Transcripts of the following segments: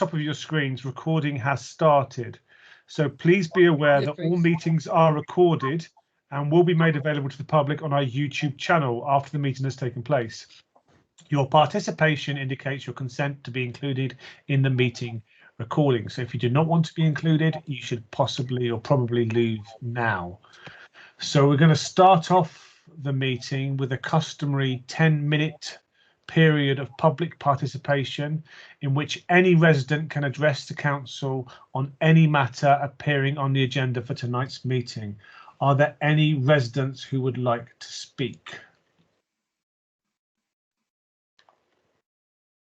top of your screens, recording has started. So please be aware that all meetings are recorded and will be made available to the public on our YouTube channel after the meeting has taken place. Your participation indicates your consent to be included in the meeting recording. So if you do not want to be included, you should possibly or probably leave now. So we're going to start off the meeting with a customary 10-minute period of public participation in which any resident can address the council on any matter appearing on the agenda for tonight's meeting. Are there any residents who would like to speak?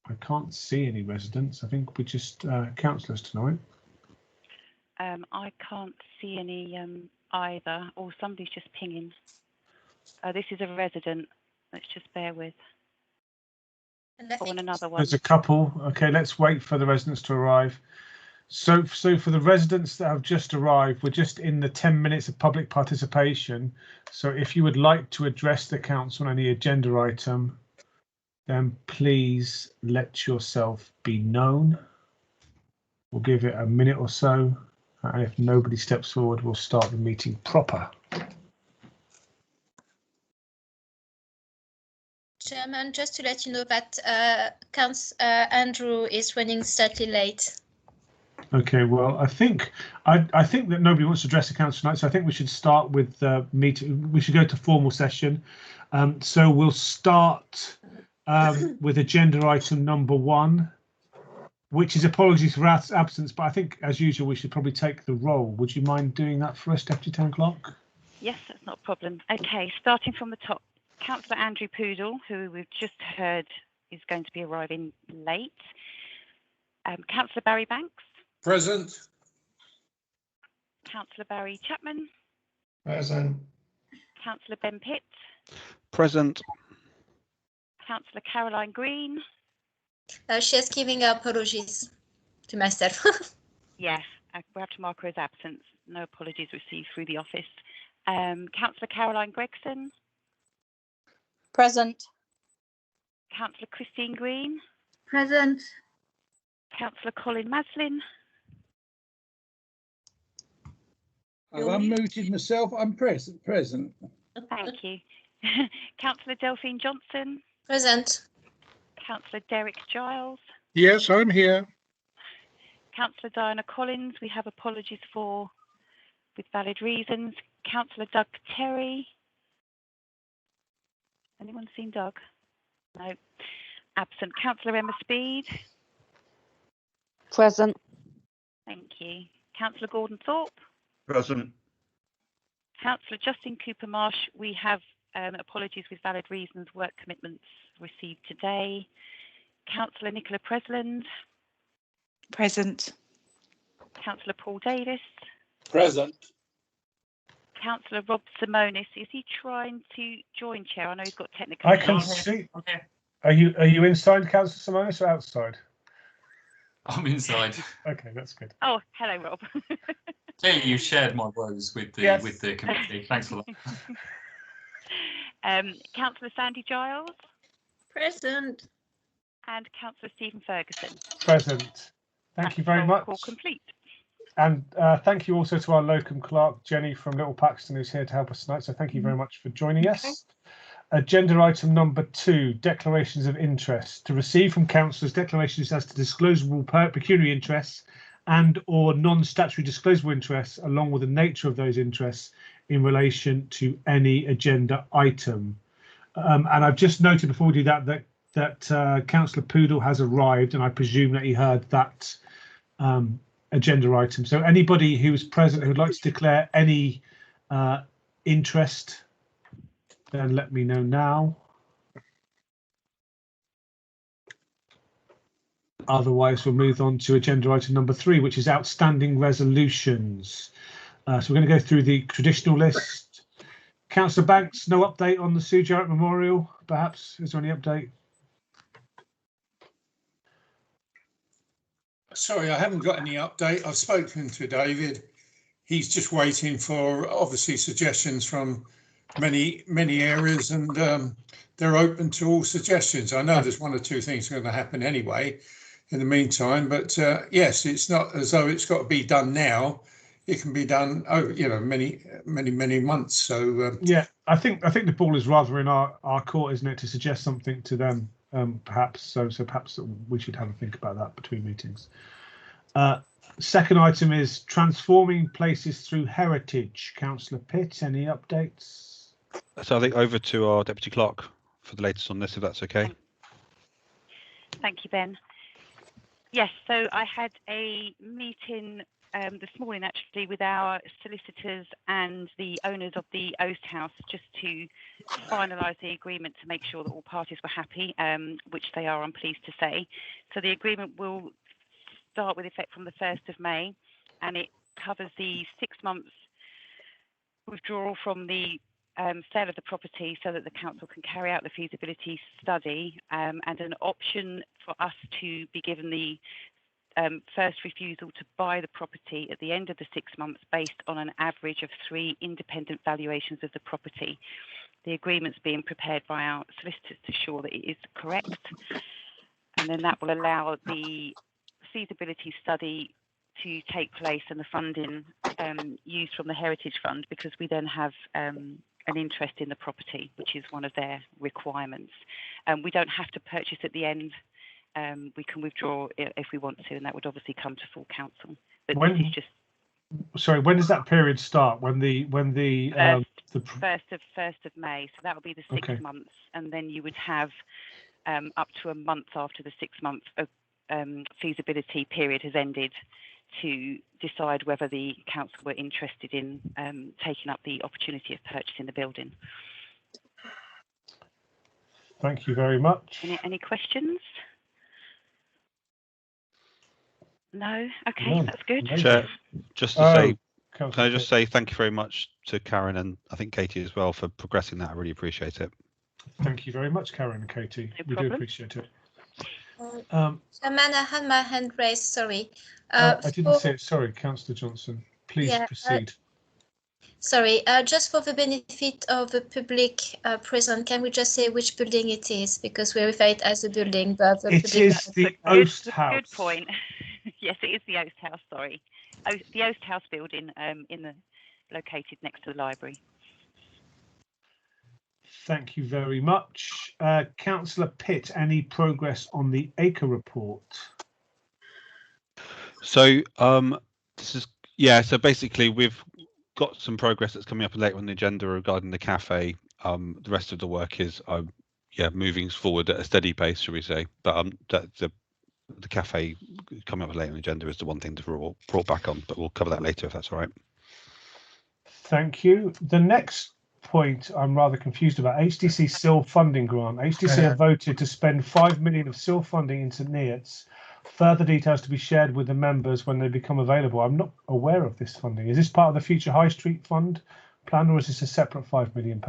I can't see any residents. I think we're just councillors tonight. I can't see any either, or somebody's just pinging. This is a resident. Let's just bear with. On another one. There's a couple. Okay, let's wait for the residents to arrive. So for the residents that have just arrived, we're just in the 10 minutes of public participation. So if you would like to address the council on any agenda item, then please let yourself be known. We'll give it a minute or so, and if nobody steps forward, we'll start the meeting proper. Chairman, just to let you know that Andrew is running slightly late. Okay, well, I think that nobody wants to address the council tonight, so I think we should start with the meeting. We should go to formal session. So we'll start with agenda item number 1, which is apologies for our absence, but I think, as usual, we should probably take the roll. Would you mind doing that for us, Deputy Town Clerk? Yes, that's not a problem. Okay, starting from the top. Councillor Andrew Poodle, who we've just heard is going to be arriving late. Councillor Barry Banks. Present. Councillor Barry Chapman. Present. Councillor Ben Pitt. Present. Councillor Caroline Green. She is giving her apologies to myself. Yes, we have to mark her as absent. No apologies received through the office. Councillor Caroline Gregson. Present. Councillor Christine Green. Present. Councillor Colin Maslin. I've unmuted myself. I'm present. Thank you. Councillor Delphine Johnson. Present. Councillor Derek Giles. Yes, I'm here. Councillor Diana Collins, we have apologies for with valid reasons. Councillor Doug Terry. Anyone seen Doug? No. Absent. Councillor Emma Speed. Present. Thank you. Councillor Gordon Thorpe. Present. Councillor Justin Cooper Marsh, we have apologies with valid reasons, work commitments received today. Councillor Nicola Presland. Present. Councillor Paul Davis. Present. Councillor Rob Simonis, is he trying to join, Chair? I know he's got technical. I can see. Okay. Are you inside, Councillor Simonis, or outside? I'm inside. Okay, that's good. Oh, hello, Rob. Clearly, you shared my woes with the committee. Thanks for that. Councillor Sandy Giles. Present. And Councillor Stephen Ferguson. Present. Thank you very much. Call complete. And thank you also to our locum clerk, Jenny from Little Paxton, who's here to help us tonight. So thank you very much for joining us. Agenda item number 2, declarations of interest. To receive from councillors declarations as to disclosable pecuniary interests and or non-statutory disclosable interests, along with the nature of those interests in relation to any agenda item. And I've just noted before we do that Councillor Poodle has arrived, and I presume that he heard that agenda item. So anybody who is present who would like to declare any interest, then let me know now. Otherwise, we'll move on to agenda item number 3, which is outstanding resolutions. So we're going to go through the traditional list. Councillor Banks, no update on the Sue Jarrett Memorial, perhaps? Is there any update? Sorry, I haven't got any update. I've spoken to David. He's just waiting for, obviously, suggestions from many areas, and they're open to all suggestions. I know there's 1 or 2 things going to happen anyway. in the meantime. But yes, it's not as though it's got to be done now. It can be done, many months. So yeah, I think the ball is rather in our court, isn't it, to suggest something to them, perhaps. So perhaps we should have a think about that between meetings. Second item is transforming places through heritage. Councillor Pitt, any updates? So I think over to our deputy clerk for the latest on this, if that's okay. Thank you, Ben. Yes, so I had a meeting this morning actually with our solicitors and the owners of the Oast House just to finalise the agreement to make sure that all parties were happy, which they are, I'm pleased to say. So the agreement will start with effect from the 1st of May, and it covers the 6 months withdrawal from the sale of the property so that the council can carry out the feasibility study, and an option for us to be given the first refusal to buy the property at the end of the 6 months based on an average of 3 independent valuations of the property. The agreement's being prepared by our solicitors to ensure that it is correct, and then that will allow the feasibility study to take place and the funding used from the Heritage Fund, because we then have an interest in the property, which is one of their requirements. We don't have to purchase at the end. We can withdraw if we want to, and that would obviously come to full council. But this is just. Sorry, when does that period start? When the first of May. So that will be the 6 months, and then you would have up to a month after the 6 month feasibility period has ended to decide whether the council were interested in taking up the opportunity of purchasing the building. Thank you very much. Any questions? No? Okay, No, that's good. Chair, just to say, Councillor can I just Pitt. say thank you very much to Karen and I think Katie as well for progressing that. I really appreciate it. Thank you very much, Karen and Katie. No We do problem. appreciate it. Chairman, I had my hand raised, sorry. I didn't say it. Sorry, Councillor Johnson. Please proceed. Sorry, just for the benefit of the public present, can we just say which building it is? Because we refer it as a building, but the It is the Oast House. Good point. Yes, it is the Oast House, sorry. The Oast House building located next to the library. Thank you very much. Councillor Pitt, any progress on the Acre report? So so basically we've got some progress that's coming up later on the agenda regarding the cafe. The rest of the work is moving forward at a steady pace, shall we say. But the cafe coming up later on the agenda is the one thing to brought back on, but we'll cover that later if that's all right. Thank you. The next point I'm rather confused about. HDC SIL funding grant. HDC have voted to spend 5 million of SIL funding in St Neots. Further details to be shared with the members when they become available. I'm not aware of this funding. Is this part of the Future High Street Fund plan, or is this a separate £5 million?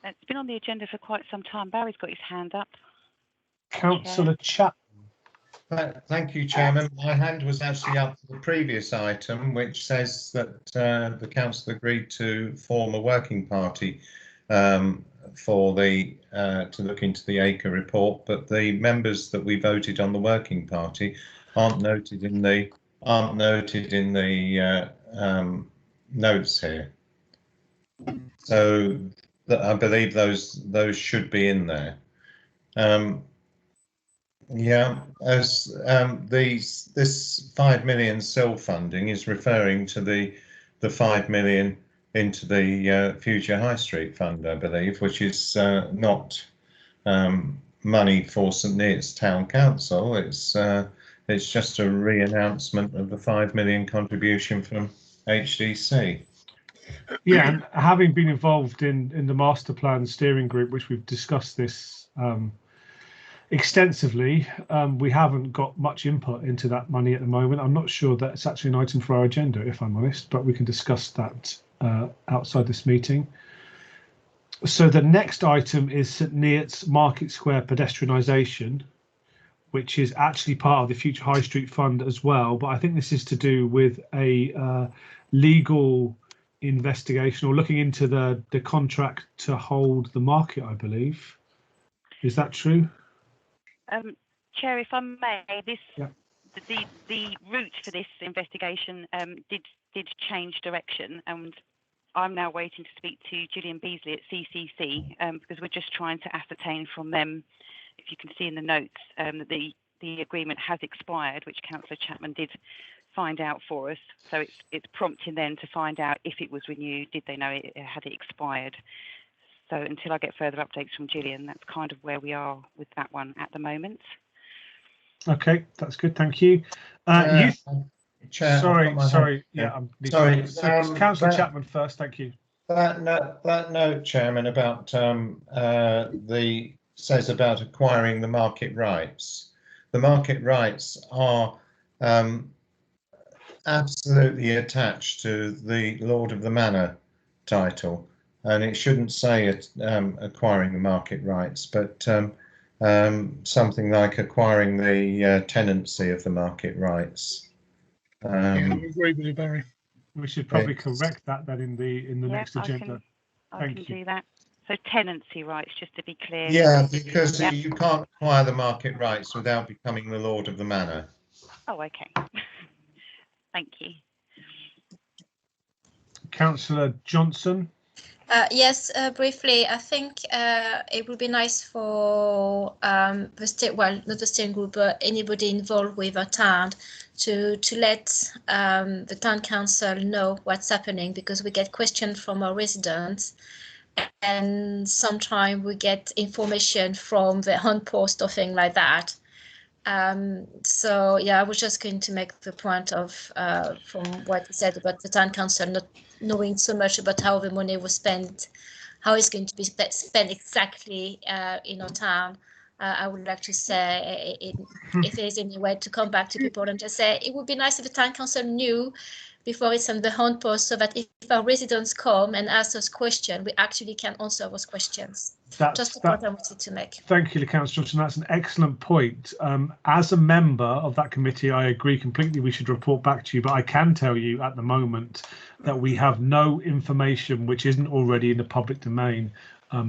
It's been on the agenda for quite some time. Barry's got his hand up. Councillor Chapman. Thank you, Chairman. My hand was actually up for the previous item, which says that the council agreed to form a working party for the to look into the Acre report, but the members that we voted on the working party aren't noted in the notes here. So I believe those should be in there. As this 5 million SIL funding is referring to the 5 million into the Future High Street Fund, I believe, which is not money for St Neots Town Council. It's just a re-announcement of the 5 million contribution from HDC. Yeah, and having been involved in the master plan steering group, which we've discussed this extensively, we haven't got much input into that money at the moment. I'm not sure that's actually an item for our agenda, if I'm honest, but we can discuss that outside this meeting. So the next item is St Neots Market Square pedestrianisation, which is actually part of the Future High Street Fund as well. But I think this is to do with a legal investigation or looking into the contract to hold the market, I believe. Is that true? Chair, if I may, Yeah. the route for this investigation did change direction, and I'm now waiting to speak to Gillian Beasley at CCC because we're just trying to ascertain from them, if you can see in the notes, that the agreement has expired, which Councillor Chapman did find out for us. So it's prompting them to find out if it was renewed, did they know it had expired. So until I get further updates from Gillian, that's kind of where we are with that one at the moment. Okay, that's good. Thank you. Chair, sorry. Yeah, I'm sorry. Councillor Chapman first. Thank you. That note, Chairman, about says about acquiring the market rights. The market rights are absolutely attached to the Lord of the Manor title, and it shouldn't say acquiring the market rights, but something like acquiring the tenancy of the market rights. I agree with you, Barry. We should probably correct that then in the next agenda. I can do that. So tenancy rights, just to be clear. Yeah, because you can't acquire the market rights without becoming the Lord of the Manor. Oh, okay. Thank you. Councillor Johnson. Yes, briefly, I think it would be nice for the state, well, not the steering group, but anybody involved with a town to let the town council know what's happening, because we get questions from our residents, and sometimes we get information from the hunt post or thing like that. So yeah, I was just going to make the point of from what you said about the town council not knowing so much about how the money was spent, how it's going to be spent exactly in our town. I would like to say if there's any way to come back to people and just say it would be nice if the town council knew before it's on the hunt post, so that if our residents come and ask us questions, we actually can answer those questions. Just a point I wanted to make. Thank you, Councillor Johnson. That's an excellent point. As a member of that committee, I agree completely we should report back to you, but I can tell you at the moment that we have no information which isn't already in the public domain.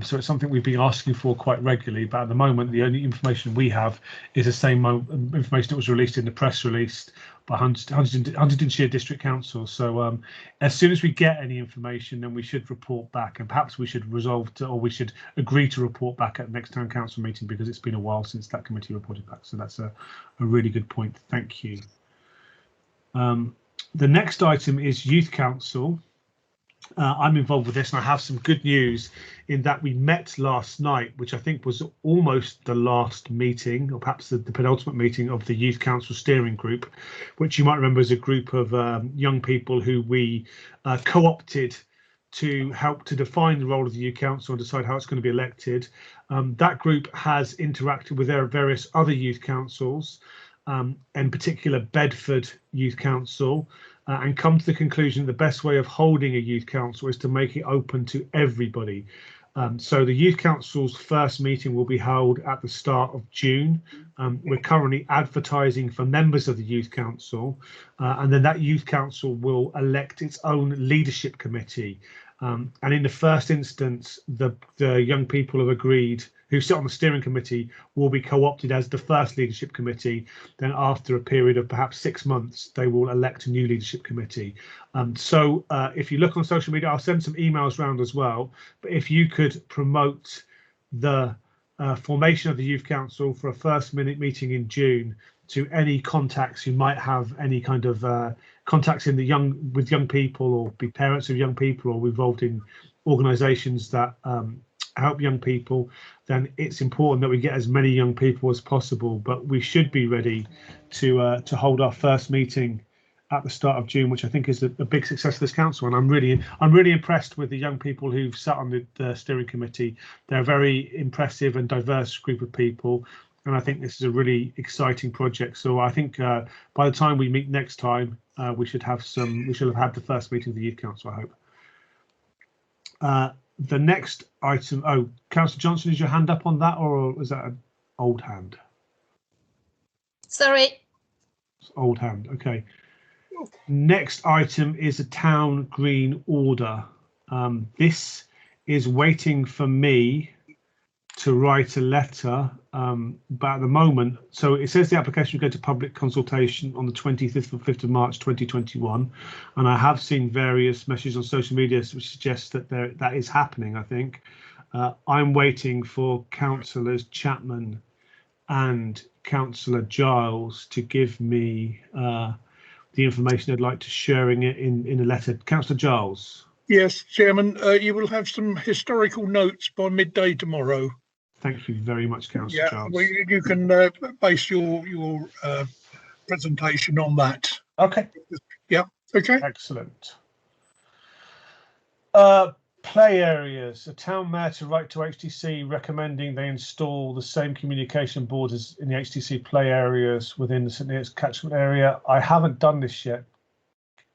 So it's something we've been asking for quite regularly, but at the moment the only information we have is the same information that was released in the press release by Huntingdonshire District Council. So as soon as we get any information, then we should report back, and perhaps we should we should agree to report back at the next town council meeting, because it's been a while since that committee reported back. So that's a really good point. Thank you. The next item is Youth Council. I'm involved with this, and I have some good news in that we met last night, which I think was almost the last meeting, or perhaps the penultimate meeting of the Youth Council Steering Group, which you might remember is a group of young people who we co-opted to help to define the role of the Youth Council and decide how it's going to be elected. That group has interacted with their various other youth councils, in particular Bedford Youth Council, and come to the conclusion the best way of holding a youth council is to make it open to everybody. So the Youth Council's first meeting will be held at the start of June. We're currently advertising for members of the Youth Council, and then that Youth Council will elect its own leadership committee. And in the first instance, the young people have agreed, who sit on the steering committee, will be co-opted as the first leadership committee. Then after a period of perhaps 6 months, they will elect a new leadership committee. So if you look on social media, I'll send some emails around as well. But if you could promote the formation of the Youth Council for a first minute meeting in June to any contacts who might have any kind of contacts in with young people, or be parents of young people, or involved in organisations that help young people, then it's important that we get as many young people as possible. But we should be ready to hold our first meeting at the start of June, which I think is a big success of this council. And I'm really impressed with the young people who've sat on the steering committee. They're a very impressive and diverse group of people, and I think this is a really exciting project. So I think by the time we meet next time, we should have had the first meeting of the Youth Council, I hope. The next item, Councillor Johnson, is your hand up on that, or was that an old hand? Sorry. Old hand, okay. Next item is a town green order. This is waiting for me to write a letter, but at the moment, so it says the application will go to public consultation on the 25th of March 2021, and I have seen various messages on social media which suggest that that is happening. I think I'm waiting for Councillors Chapman and Councillor Giles to give me the information they'd like to sharing it in a letter. Councillor Giles. Yes, Chairman, you will have some historical notes by midday tomorrow. Thank you very much, Councillor Yeah, Giles. well, you can base your presentation on that. Okay. Yeah, okay. Excellent. Play areas. A town mayor to write to HTC recommending they install the same communication boards as in the HTC play areas within the St Neots catchment area. I haven't done this yet.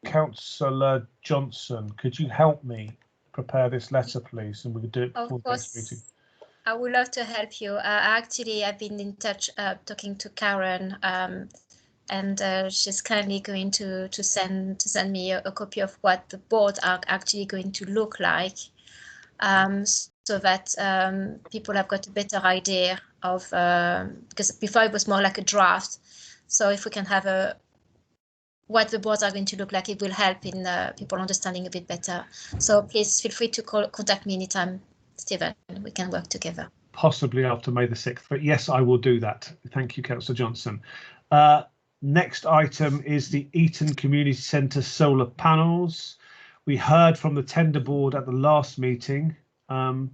Councillor Johnson, could you help me prepare this letter, please? And we could do it before the next meeting. I would love to help you. Actually, I've been in touch talking to Karen, and she's kindly going to send me a copy of what the boards are actually going to look like, so that people have got a better idea of, because before it was more like a draft. So if we can have what the boards are going to look like, it will help in people understanding a bit better. So please feel free to contact me anytime, Stephen. We can work together. Possibly after May the 6th, but yes, I will do that. Thank you, Councillor Johnson. Next item is the Eton Community Centre solar panels. We heard from the tender board at the last meeting. The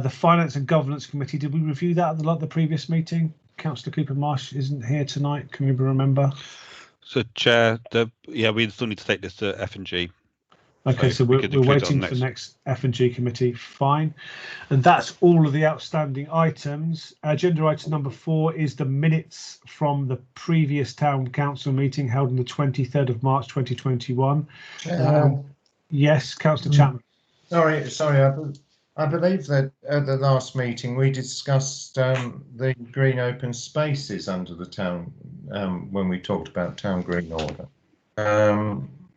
Finance and Governance Committee, did we review that at the previous meeting? Councillor Cooper Marsh isn't here tonight. Can you remember? So, Chair, we still need to take this to F&G. Okay, so we're waiting for next F&G committee. Fine. And that's all of the outstanding items. Agenda item number 4 is the minutes from the previous town council meeting held on the 23rd of March 2021. Yes, Councillor Chapman. Sorry. I believe that at the last meeting we discussed the green open spaces under the town when we talked about town green order.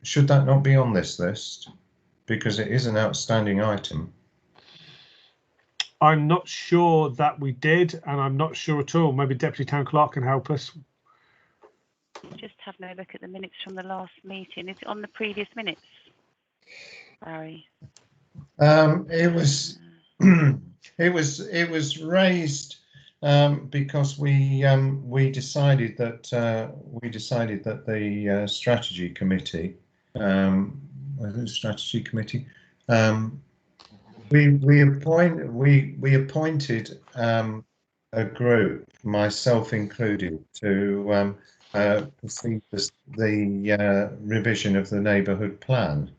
Should that not be on this list? Because it is an outstanding item. I'm not sure that we did, and I'm not sure at all. Maybe Deputy Town Clerk can help us. Just having a look at the minutes from the last meeting. Is it on the previous minutes? Barry. It was it was raised because we decided that the strategy committee we appointed a group, myself included, to proceed the revision of the neighbourhood plan,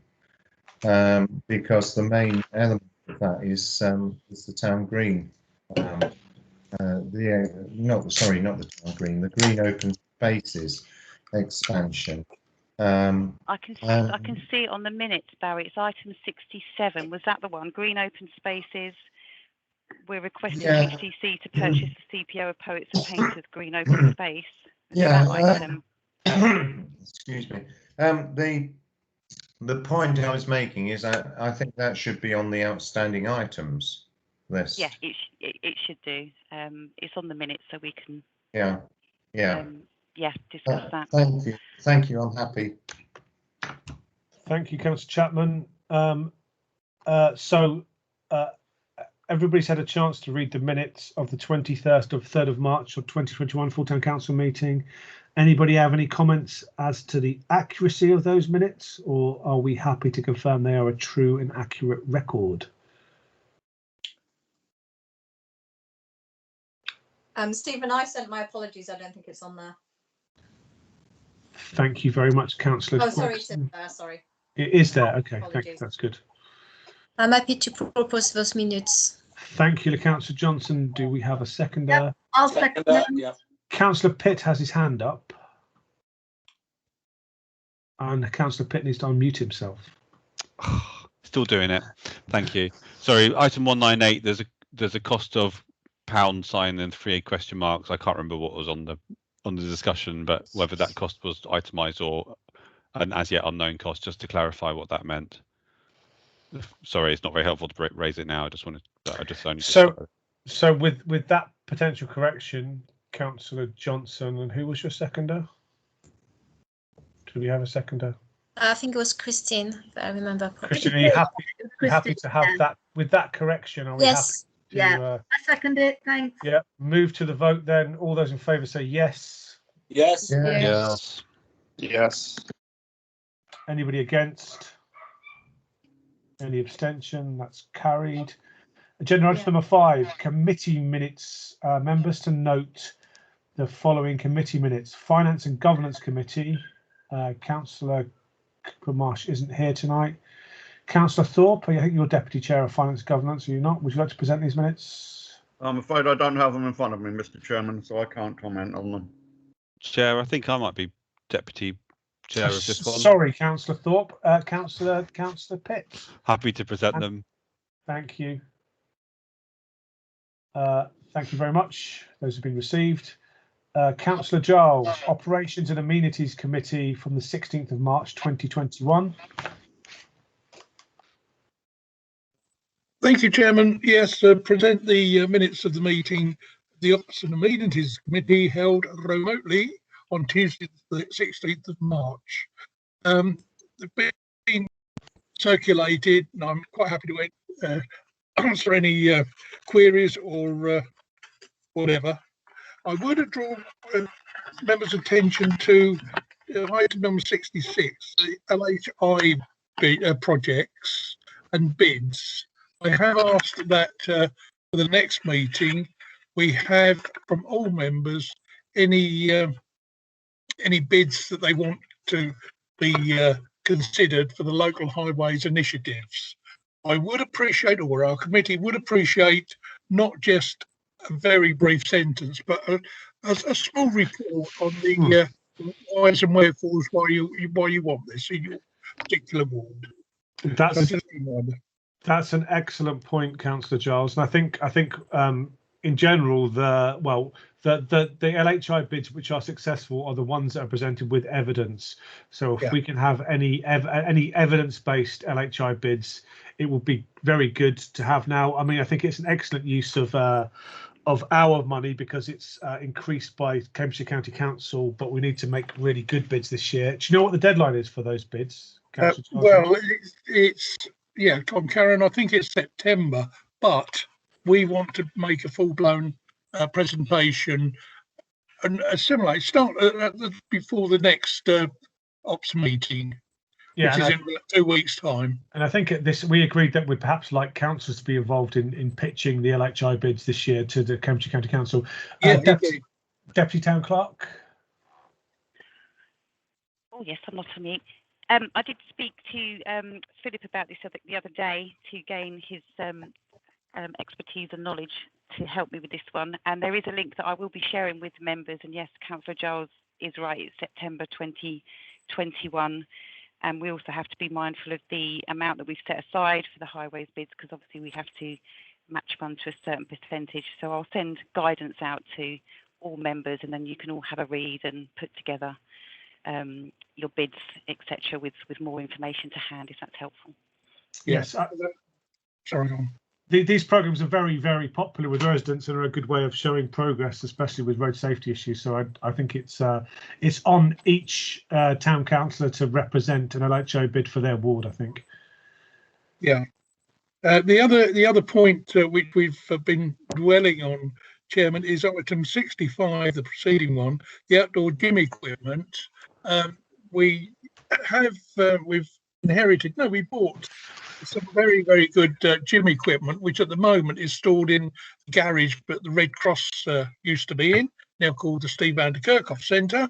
because the main element of that is the town green. Not the town green, the green open spaces expansion. I can see it on the minutes, Barry. It's item 67. Was that the one? Green open spaces. We're requesting HTC to purchase the CPO of Poets and Painters green open space. Excuse me. The point I was making is I think that should be on the outstanding items list. Yeah, it should do. It's on the minutes, so we can. Discuss that. Thank you. I'm happy. Thank you, Councillor Chapman. Everybody's had a chance to read the minutes of the 3rd of March of 2021 full town council meeting. Anybody have any comments as to the accuracy of those minutes, or are we happy to confirm they are a true and accurate record? Stephen, I sent my apologies. I don't think it's on there. Thank you very much, Councillor. Oh, sorry, sorry. It is there. Okay, thank you. That's good. I'm happy to propose those minutes. Thank you, Councillor Johnson. Do we have a seconder? Yep, I'll second that. Yeah. Councillor Pitt has his hand up. And Councillor Pitt needs to unmute himself. Still doing it. Thank you. Sorry, item 198, there's a cost of pound sign and 3 question marks. I can't remember what was on the discussion, but whether that cost was itemised or an as yet unknown cost, just to clarify what that meant. Sorry, it's not very helpful to raise it now. I just wanted. I just only. So with that potential correction, Councillor Johnson, and who was your seconder? Do we have a seconder? I think it was Christine, if I remember correctly. Christine, are you happy to have that with that correction? Are we Yes. happy to, I second it. Thanks. yeah, move to the vote then. All those in favour say yes. Yes. Yes. Yes. Anybody against? Any abstention? That's carried. Agenda item number 5, committee minutes. Members to note the following committee minutes. Finance and Governance Committee. Councillor Marsh isn't here tonight. Councillor Thorpe, I think you're Deputy Chair of Finance and Governance, are you not? Would you like to present these minutes? I'm afraid I don't have them in front of me, Mr. Chairman, so I can't comment on them. Chair, I think I might be Deputy Chair of this one. Sorry, Councillor Thorpe. Councillor Pitt. Happy to present them. Thank you. Thank you very much. Those have been received. Councillor Giles, Operations and Amenities Committee from the 16th of March 2021. Thank you, Chairman. Yes, present the minutes of the meeting. The Ops and Amenities Committee held remotely on Tuesday, the 16th of March. They've been circulated, and I'm quite happy to answer any queries or whatever. I would draw members' attention to item number 66, the LHI projects and bids. I have asked that for the next meeting we have from all members any bids that they want to be considered for the local highways initiatives. I would appreciate, or our committee would appreciate, not just a very brief sentence, but a small report on the whys and wherefores why you want this in your particular ward. That's an excellent point, Councillor Giles, and I think in general the LHI bids which are successful are the ones that are presented with evidence. So if we can have any evidence-based LHI bids, it will be very good to have now. I mean, I think it's an excellent use of our money because it's increased by Cambridgeshire County Council, but we need to make really good bids this year. Do you know what the deadline is for those bids? Well, it's Tom Karen, I think it's September, but we want to make a full-blown presentation and assimilate, start before the next ops meeting, which is in 2 weeks' time. And I think at this, we agreed that we'd perhaps like councillors to be involved in pitching the LHI bids this year to the Cambridgeshire County Council. Deputy Town Clerk. Oh yes, I'm not on mute. I did speak to Philip about this the other day to gain his expertise and knowledge to help me with this one. And there is a link that I will be sharing with members. And yes, Councillor Giles is right. It's September 2021. And we also have to be mindful of the amount that we've set aside for the highways bids, because obviously we have to match funds to a certain percentage. So I'll send guidance out to all members, and then you can all have a read and put together your bids, etc., with more information to hand, if that's helpful. Yes. Sorry, on. These programs are very, very popular with residents and are a good way of showing progress, especially with road safety issues. So I think it's on each town councillor to represent an LHI bid for their ward, I think. Yeah. The other point which we've been dwelling on, Chairman, is item 65, the preceding one, the outdoor gym equipment. We bought some very, very good gym equipment, which at the moment is stored in the garage, but the Red Cross used to be in, now called the Steve van der Kerkhoff Centre.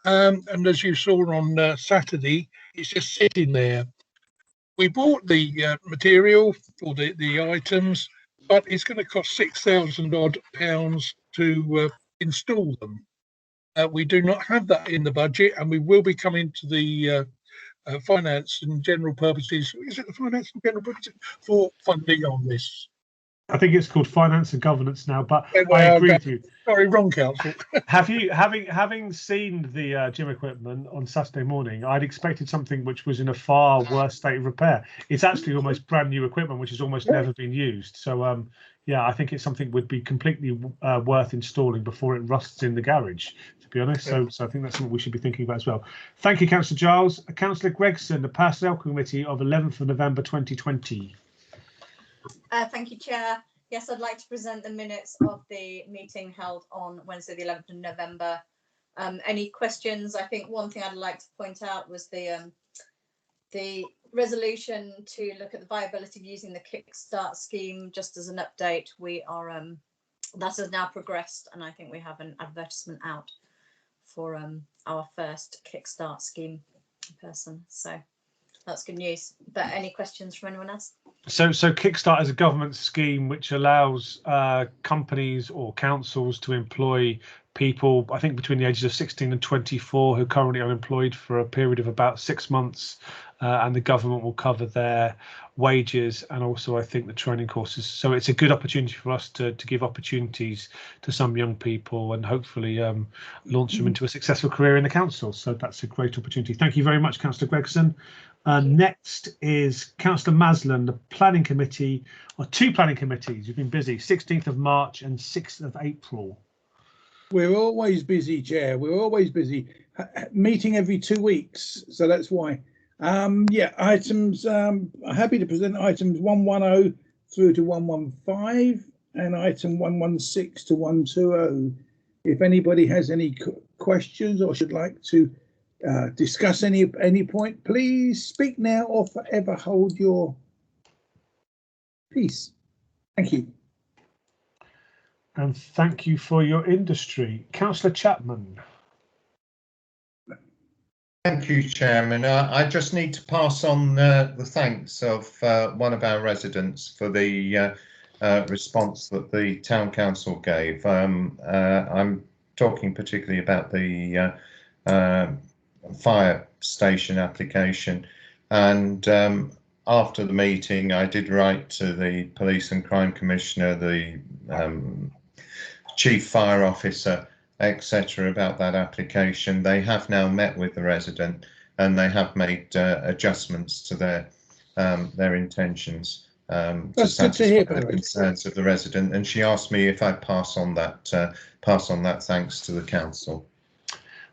And as you saw on Saturday, it's just sitting there. We bought the material for the items, but it's going to cost £6,000 odd to install them. We do not have that in the budget, and we will be coming to the finance and general purposes. Is it the finance and general purposes for funding on this? I think it's called Finance and Governance now, but I agree with you. Sorry, wrong council. having seen the gym equipment on Saturday morning, I'd expected something which was in a far worse state of repair. It's actually almost brand new equipment, which has almost never been used. So yeah, I think it's something would be completely worth installing before it rusts in the garage, to be honest. So I think that's something we should be thinking about as well. Thank you, Councillor Giles. Councillor Gregson, the Personnel Committee of 11th of November 2020. Thank you, Chair. Yes, I'd like to present the minutes of the meeting held on Wednesday, the 11th of November. Any questions? I think one thing I'd like to point out was the resolution to look at the viability of using the Kickstart scheme. Just as an update, we are that has now progressed, and I think we have an advertisement out for our first Kickstart scheme person. So that's good news. But any questions from anyone else? So Kickstart is a government scheme which allows companies or councils to employ people, I think between the ages of 16 and 24, who are currently unemployed for a period of about 6 months, and the government will cover their wages and also I think the training courses. So it's a good opportunity for us to give opportunities to some young people and hopefully launch them into a successful career in the council. So that's a great opportunity. Thank you very much, Councillor Gregson. Next is Councillor Maslen, the planning committee, or two planning committees. You've been busy, 16th of March and 6th of April. We're always busy, Chair. We're always busy. Meeting every 2 weeks, so that's why. Yeah, items. I'm happy to present items 110 through to 115 and item 116 to 120. If anybody has any questions or should like to discuss any point, please speak now or forever hold your peace. Thank you. And thank you for your industry. Councillor Chapman. Thank you, Chairman. I just need to pass on the thanks of one of our residents for the response that the Town Council gave. I'm talking particularly about the fire station application, and after the meeting I did write to the Police and Crime Commissioner, the Chief Fire Officer, etc. about that application. They have now met with the resident and they have made adjustments to their intentions to satisfy the concerns of the resident, and she asked me if I'd pass on that thanks to the council.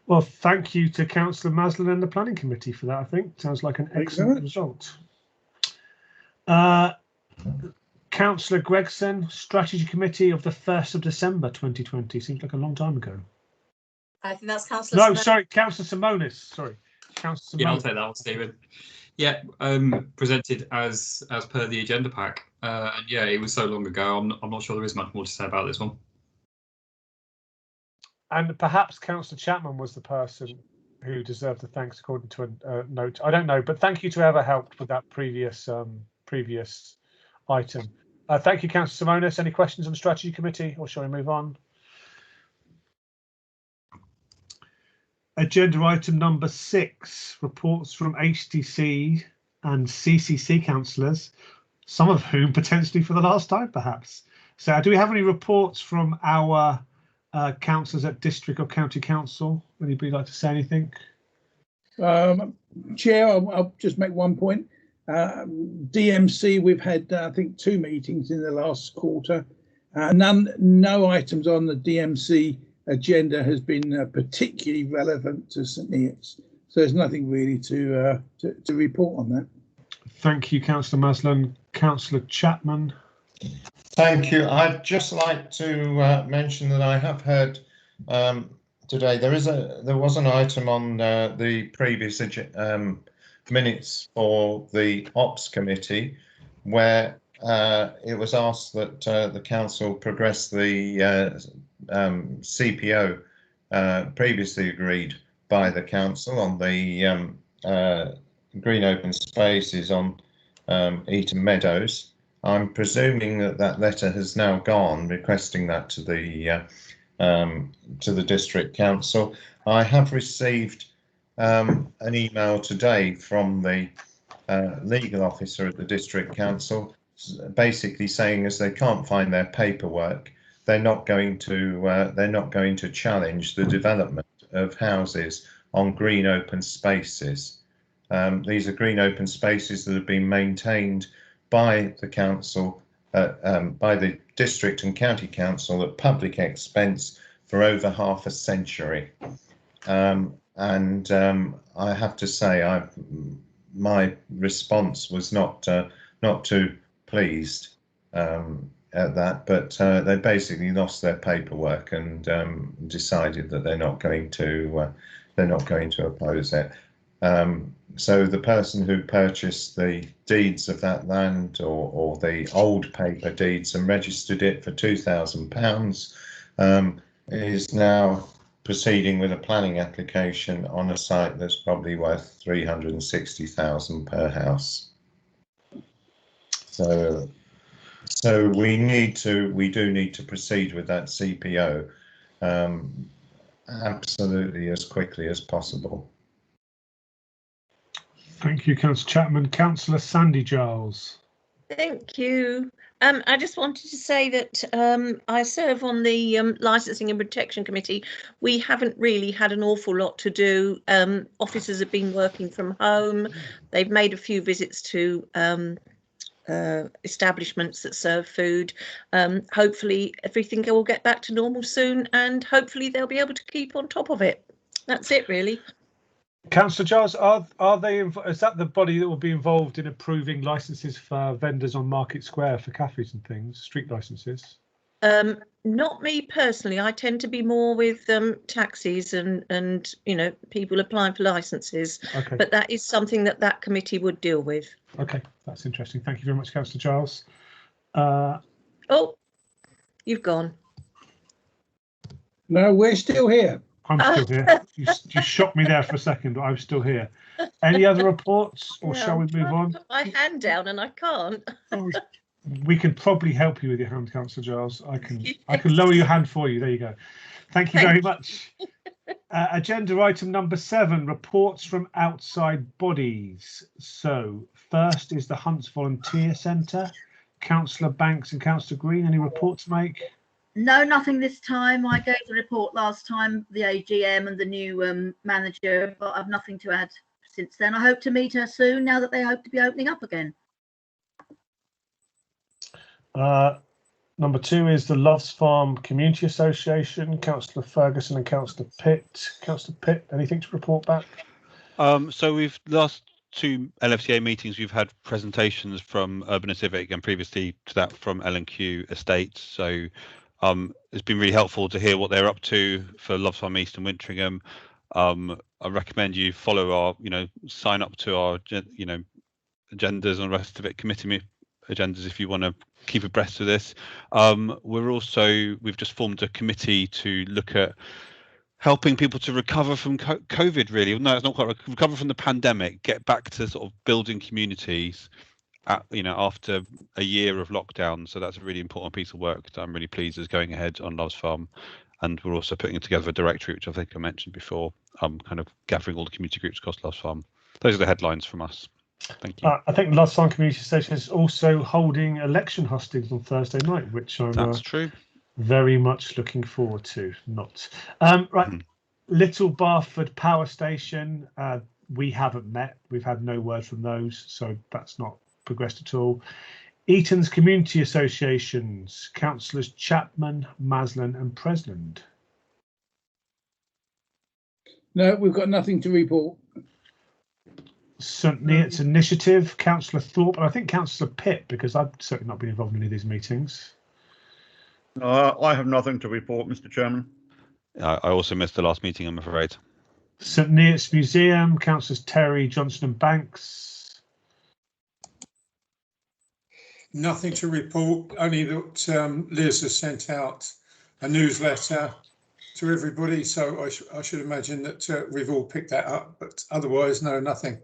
Well, thank you to Councillor Maslen and the Planning Committee for that. I think sounds like an excellent result. Councillor Gregson, Strategy Committee of the 1st of December 2020. Seems like a long time ago. I think that's Councillor. No, sorry, Councillor Simonis. Sorry, Councillor. Yeah, I'll take that one, Stephen. Yeah, presented as per the agenda pack. And yeah, it was so long ago. I'm not sure there is much more to say about this one. And perhaps Councillor Chapman was the person who deserved the thanks according to a note. I don't know, but thank you to whoever helped with that previous item. Thank you, Councillor Simonis. Any questions on the Strategy Committee, or shall we move on? Agenda item number 6, reports from HDC and CCC councillors, some of whom potentially for the last time, perhaps. So do we have any reports from our councillors at district or county council? Anybody like to say anything? Chair, I'll just make one point. DMC, we've had I think 2 meetings in the last quarter. No items on the DMC agenda has been particularly relevant to St Neots, so there's nothing really to report on that. Thank you, Councillor Maslen. Councillor Chapman. Thank you. I'd just like to mention that I have heard today there was an item on the previous minutes for the Ops Committee where it was asked that the council progress the CPO previously agreed by the council on the green open spaces on Eaton Meadows. I'm presuming that letter has now gone, requesting that to the district council. I have received an email today from the legal officer at the district council basically saying as they can't find their paperwork, they're not going to challenge the development of houses on green open spaces. These are green open spaces that have been maintained by the council, by the district and county council at public expense for over half a century. I have to say, my response was not too pleased at that, but they basically lost their paperwork and decided that they're not going to oppose it. So the person who purchased the deeds of that land, or the old paper deeds, and registered it for £2,000, is now proceeding with a planning application on a site that's probably worth 360,000 per house. So we do need to proceed with that CPO absolutely as quickly as possible. Thank you, Councillor Chapman. Councillor Sandy Giles. Thank you. I just wanted to say that I serve on the Licensing and Protection Committee. We haven't really had an awful lot to do. Officers have been working from home. They've made a few visits to establishments that serve food. Hopefully everything will get back to normal soon, and hopefully they'll be able to keep on top of it. That's it, really. Councillor Giles, are they? Is that the body that will be involved in approving licences for vendors on Market Square for cafes and things, street licences? Not me personally. I tend to be more with taxis and people applying for licences. Okay. But that is something that committee would deal with. Okay, that's interesting. Thank you very much, Councillor Giles. Oh, you've gone. No, we're still here. I'm still here. You shocked me there for a second, but I'm still here. Any other reports, or shall we move on? Put my hand down and I can't. We can probably help you with your hand, Councillor Giles. I can lower your hand for you. There you go. Thank you very much. Agenda item number 7, reports from outside bodies. So first is the Hunts Volunteer Centre. Councillor Banks and Councillor Green, any report to make? No, nothing this time. I gave the report last time, the AGM and the new manager, but I've nothing to add since then. I hope to meet her soon, now that they hope to be opening up again. Number 2 is the Loves Farm Community Association. Councillor Ferguson and Councillor Pitt. Councillor Pitt, anything to report back? So we've last 2 LFCA meetings, we've had presentations from Urban and Civic, and previously to that from L&Q Estates. So it's been really helpful to hear what they're up to for Loves Farm East and Wintringham. I recommend you follow our, sign up to our, agendas and the rest of it, committee agendas, if you want to keep abreast of this. We've just formed a committee to look at helping people to recover from COVID, really. No, it's not quite recover from the pandemic, get back to sort of building communities after a year of lockdown. So that's a really important piece of work that I'm really pleased is going ahead on Loves Farm. And we're also putting together a directory, which I think I mentioned before, kind of gathering all the community groups across Loves Farm. Those are the headlines from us. Thank you. I think Loves Farm Community Station is also holding election hustings on Thursday night, which I'm true. Very much looking forward to. Little Barford Power Station, we haven't met. We've had no word from those, so that's not progressed at all. Eaton's Community Associations, Councillors Chapman, Maslin and Presland. No, we've got nothing to report. St Neots Initiative, Councillor Thorpe, and I think Councillor Pitt, because I've certainly not been involved in any of these meetings. No, I have nothing to report, Mr. Chairman. I also missed the last meeting, I'm afraid. St Neots Museum, Councillors Terry, Johnson and Banks. Nothing to report, only that Liz has sent out a newsletter to everybody, so I should imagine that we've all picked that up, but otherwise, no, nothing.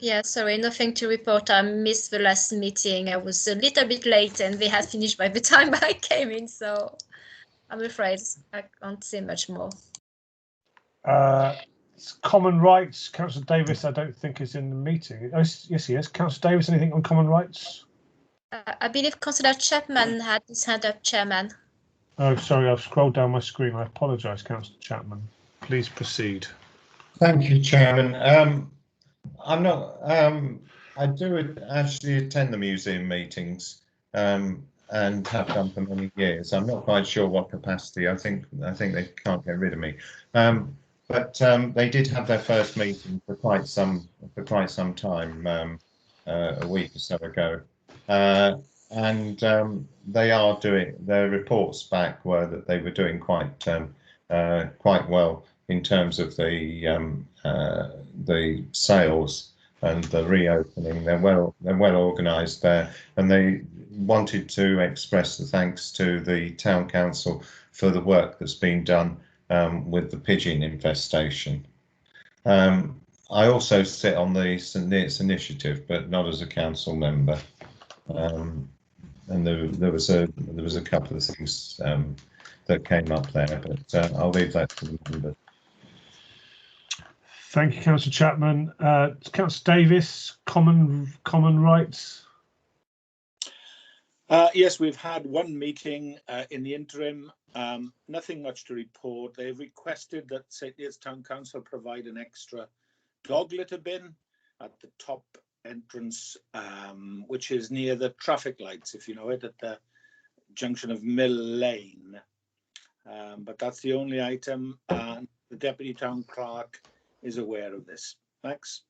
Yeah, sorry, nothing to report. I missed the last meeting. I was a little bit late and they had finished by the time I came in, so I'm afraid I can't say much more. Common Rights, Councillor Davis, I don't think is in the meeting. Oh, yes, he is. Councillor Davis, anything on Common Rights? I believe Councillor Chapman had his hand up, Chairman. Oh, sorry, I've scrolled down my screen. I apologise, Councillor Chapman. Please proceed. Thank you, Chairman. I'm not. I do actually attend the museum meetings and have done for many years. I'm not quite sure what capacity. I think they can't get rid of me. But they did have their first meeting for quite some time, a week or so ago, and they are doing. Their reports back were that they were doing quite well in terms of the sales and the reopening. They're well organised there, and they wanted to express the thanks to the town council for the work that's been done with the pigeon infestation. I also sit on the St Neots initiative, but not as a council member. And there was a couple of things that came up there, but I'll leave that to the members. Thank you, Councillor Chapman. Councillor Davis, common rights. Yes, we've had one meeting in the interim. Nothing much to report. They've requested that St Neots Town Council provide an extra dog litter bin at the top entrance, which is near the traffic lights, if you know it, at the junction of Mill Lane. But that's the only item, and the Deputy Town Clerk is aware of this. Thanks.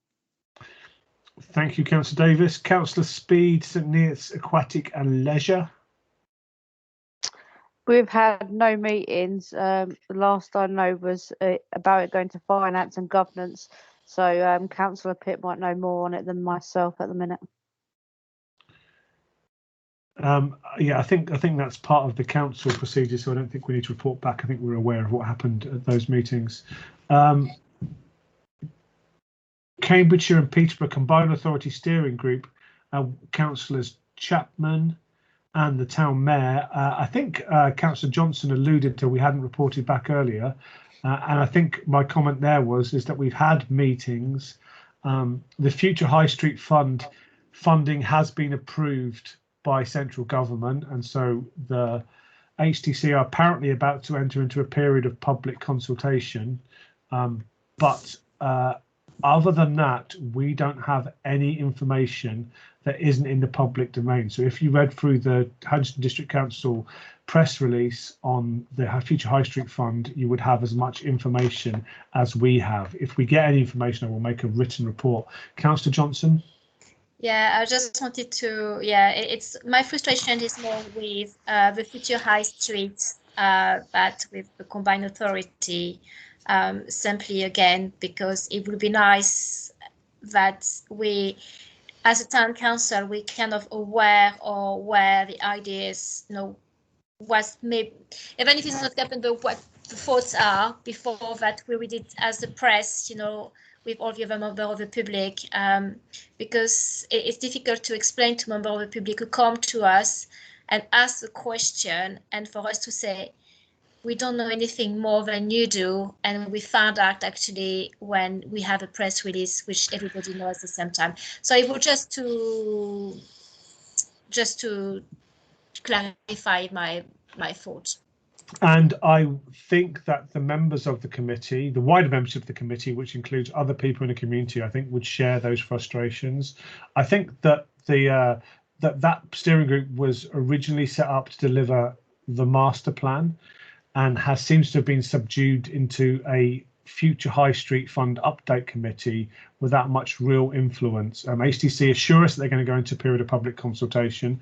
Thank you, Councillor Davis. Councillor Speed, St Neots Aquatic and Leisure. We've had no meetings. The last I know was about it going to finance and governance. So Councillor Pitt might know more on it than myself at the minute. Yeah, I think that's part of the council procedure, so I don't think we need to report back. I think we're aware of what happened at those meetings. Cambridgeshire and Peterborough Combined Authority Steering Group, Councillors Chapman and the Town Mayor. I think Councillor Johnson alluded to we hadn't reported back earlier, and I think my comment there is that we've had meetings. The Future High Street Fund funding has been approved by central government, and so the HTC are apparently about to enter into a period of public consultation, but other than that, we don't have any information that isn't in the public domain. So if you read through the Huntingdon District Council press release on the Future High Street Fund, you would have as much information as we have. If we get any information, I will make a written report. Councillor Johnson? Yeah, I just wanted to, yeah, it's my frustration is more with the Future High Street, but with the Combined Authority. Simply again, because it would be nice that we, as a town council, we kind of aware or where the ideas, what maybe, even if it's not happened, but what the thoughts are before that we read it as the press, with all the other members of the public, because it's difficult to explain to members of the public who come to us and ask the question, and for us to say, we don't know anything more than you do, and we found out actually when we have a press release, which everybody knows at the same time. So it was just to clarify my thoughts. And I think that the members of the committee, the wider membership of the committee, which includes other people in the community, I think would share those frustrations. I think that that steering group was originally set up to deliver the master plan, and seems to have been subdued into a Future High Street Fund update committee without much real influence. HTC assure us that they're going to go into a period of public consultation,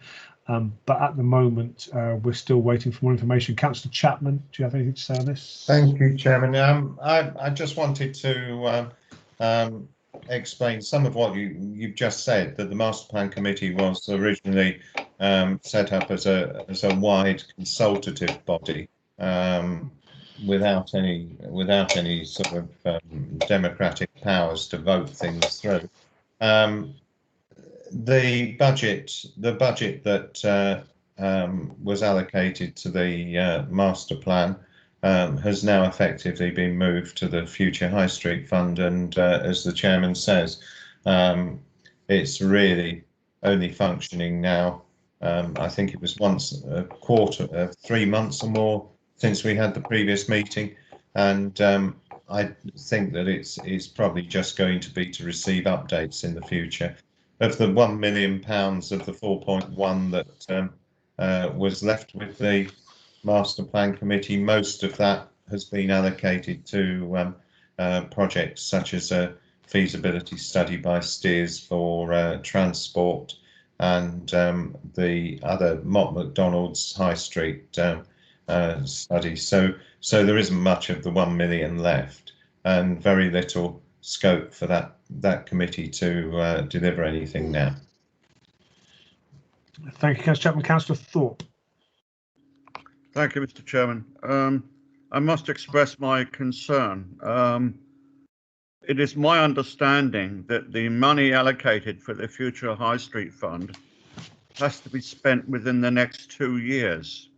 but at the moment we're still waiting for more information. Councillor Chapman, do you have anything to say on this? Thank you, Chairman. I just wanted to explain some of what you've just said, that the Master Plan Committee was originally set up as a wide consultative body, without any sort of democratic powers to vote things through. The budget that was allocated to the master plan has now effectively been moved to the Future High Street Fund, and as the chairman says, it's really only functioning now I think it was once a quarter, 3 months or more since we had the previous meeting, and I think that it's probably just going to be to receive updates in the future. Of the £1 million of the 4.1 that was left with the Master Plan Committee, most of that has been allocated to projects such as a feasibility study by Steers for transport, and the other Mott McDonald's High Street study. So there isn't much of the 1 million left, and very little scope for that committee to deliver anything now. Thank you, Councillor Chapman. Councillor Thorpe. Thank you, Mr. Chairman. I must express my concern. It is my understanding that the money allocated for the Future High Street Fund has to be spent within the next 2 years.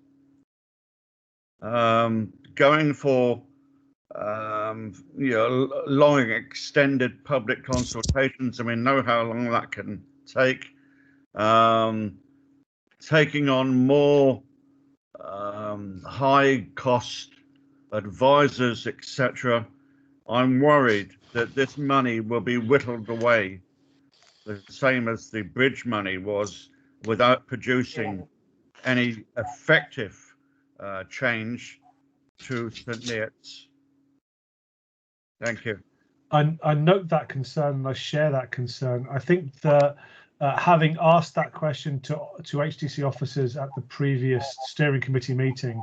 Going for long extended public consultations, and we know how long that can take. Taking on more high cost advisors, etc. I'm worried that this money will be whittled away, the same as the bridge money was, without producing any effective change to St Neots. Thank you. I note that concern and I share that concern. I think that having asked that question to HDC officers at the previous steering committee meeting,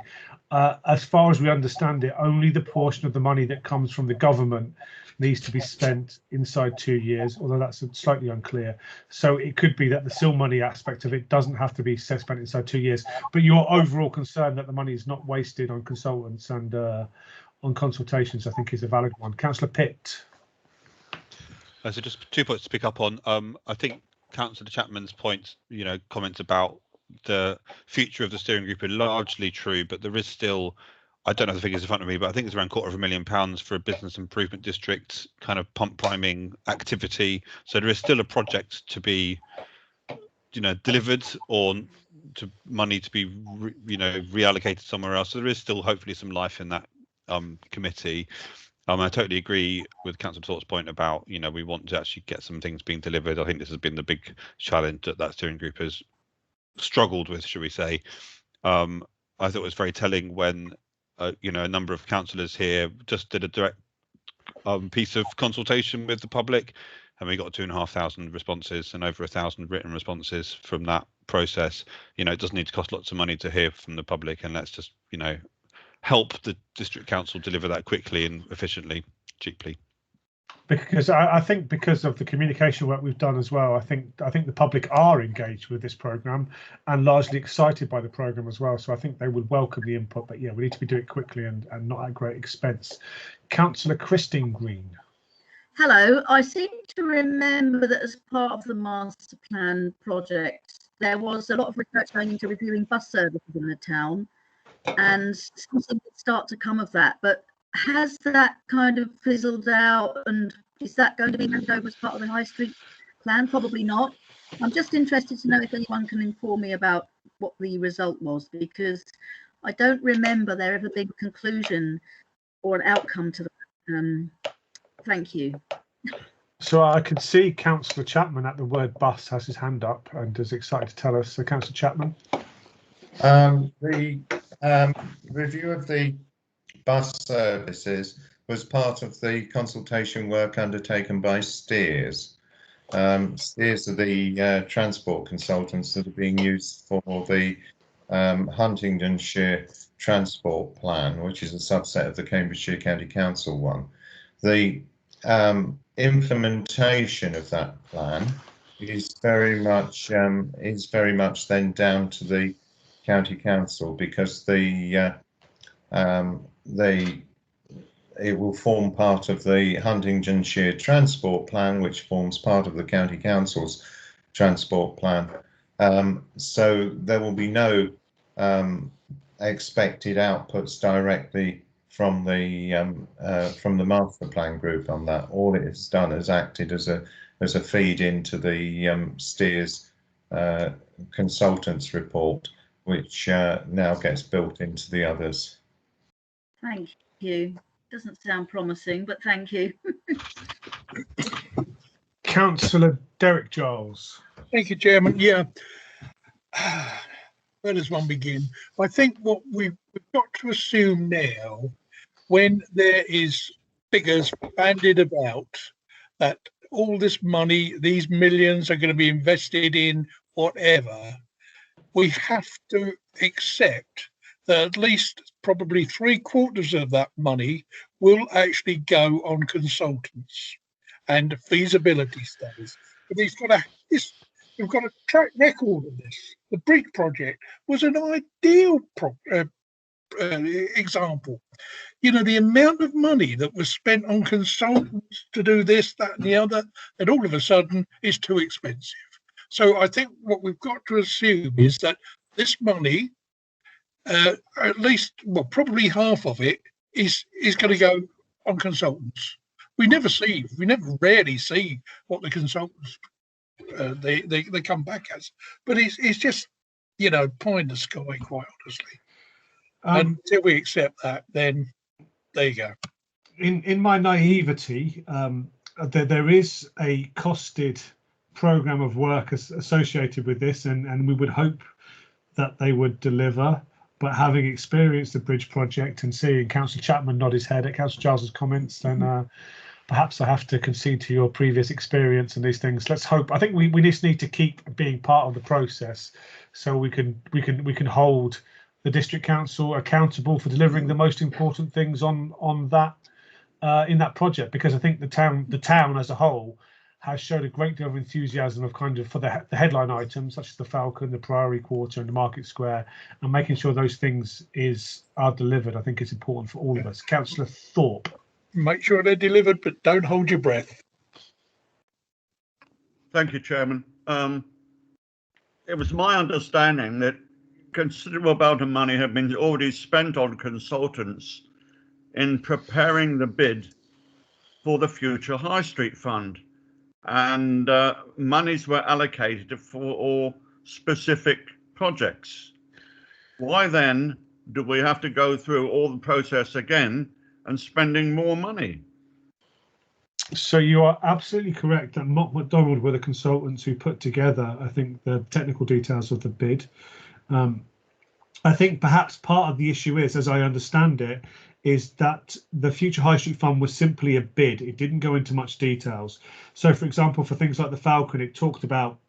as far as we understand it, only the portion of the money that comes from the government needs to be spent inside 2 years, although that's slightly unclear. So it could be that the SIL money aspect of it doesn't have to be spent inside 2 years. But your overall concern that the money is not wasted on consultants and on consultations, I think, is a valid one. Councillor Pitt. So just 2 points to pick up on. I think Councillor Chapman's points, comments about the future of the steering group are largely true, but there is still, I don't have the figures in front of me, but I think it's around £250,000 for a business improvement district kind of pump priming activity. So there is still a project to be, delivered, or to money to be, reallocated somewhere else. So there is still hopefully some life in that committee. I totally agree with Councillor Thorpe's point about, we want to actually get some things being delivered. I think this has been the big challenge that steering group has struggled with, shall we say. I thought it was very telling when, a number of councillors here just did a direct piece of consultation with the public, and we got 2,500 responses and over 1,000 written responses from that process. It doesn't need to cost lots of money to hear from the public, and let's just, help the district council deliver that quickly and efficiently, cheaply. Because I think because of the communication work we've done as well, I think the public are engaged with this programme and largely excited by the programme as well. So I think they would welcome the input. But yeah, we need to be doing it quickly and not at great expense. Councillor Christine Green. Hello. I seem to remember that as part of the master plan project, there was a lot of research going into reviewing bus services in the town, and something would start to come of that. But has that kind of fizzled out, and is that going to be handed over as part of the High Street plan? Probably not. I'm just interested to know if anyone can inform me about what the result was, because I don't remember there ever being a conclusion or an outcome to that. Thank you. So I can see Councillor Chapman at the word bus has his hand up and is excited to tell us. So Councillor Chapman. The review of the bus services was part of the consultation work undertaken by Steers. Steers are the transport consultants that are being used for the Huntingdonshire Transport Plan, which is a subset of the Cambridgeshire County Council one. The implementation of that plan is very much then down to the County Council, because it will form part of the Huntingdonshire Transport Plan, which forms part of the County Council's Transport Plan. So there will be no expected outputs directly from the Master Plan group on that. All it has done is acted as a feed into the Steers consultants report, which now gets built into the others. Thank you. Doesn't sound promising, but thank you. Councillor Derek Giles. Thank you, Chairman. Yeah. Where does one begin? I think what we've got to assume now, when there is figures bandied about that all this money, these millions are going to be invested in whatever, we have to accept that at least probably 3/4 of that money will actually go on consultants and feasibility studies. But we've got a track record of this. The bridge project was an ideal example. You know, the amount of money that was spent on consultants to do this, that, and the other, and all of a sudden is too expensive. So I think what we've got to assume is that this money, at least, well, probably half of it is going to go on consultants. We rarely see what the consultants they come back as, but it's just, you know, pie in the sky, quite honestly. Until we accept that, then there you go. In my naivety, there is a costed program of work associated with this, and we would hope that they would deliver. But having experienced the bridge project and seeing Councillor Chapman nod his head at Councillor Giles's comments, then perhaps I have to concede to your previous experience and these things. Let's hope. I think we just need to keep being part of the process, so we can hold the district council accountable for delivering the most important things on that in that project, because I think the town as a whole has showed a great deal of enthusiasm for the headline items such as the Falcon, the Priory Quarter, and the Market Square, and making sure those things are delivered. I think it's important for all of us. Councillor Thorpe. Make sure they're delivered, but don't hold your breath. Thank you, Chairman. It was my understanding that considerable amount of money had been already spent on consultants in preparing the bid for the future High Street Fund, and monies were allocated for all specific projects. Why then do we have to go through all the process again and spending more money? So you are absolutely correct that Mott MacDonald were the consultants who put together, I think, the technical details of the bid. I think perhaps part of the issue is, as I understand it, is that the Future High Street Fund was simply a bid. It didn't go into much details. So, for example, for things like the Falcon, it talked about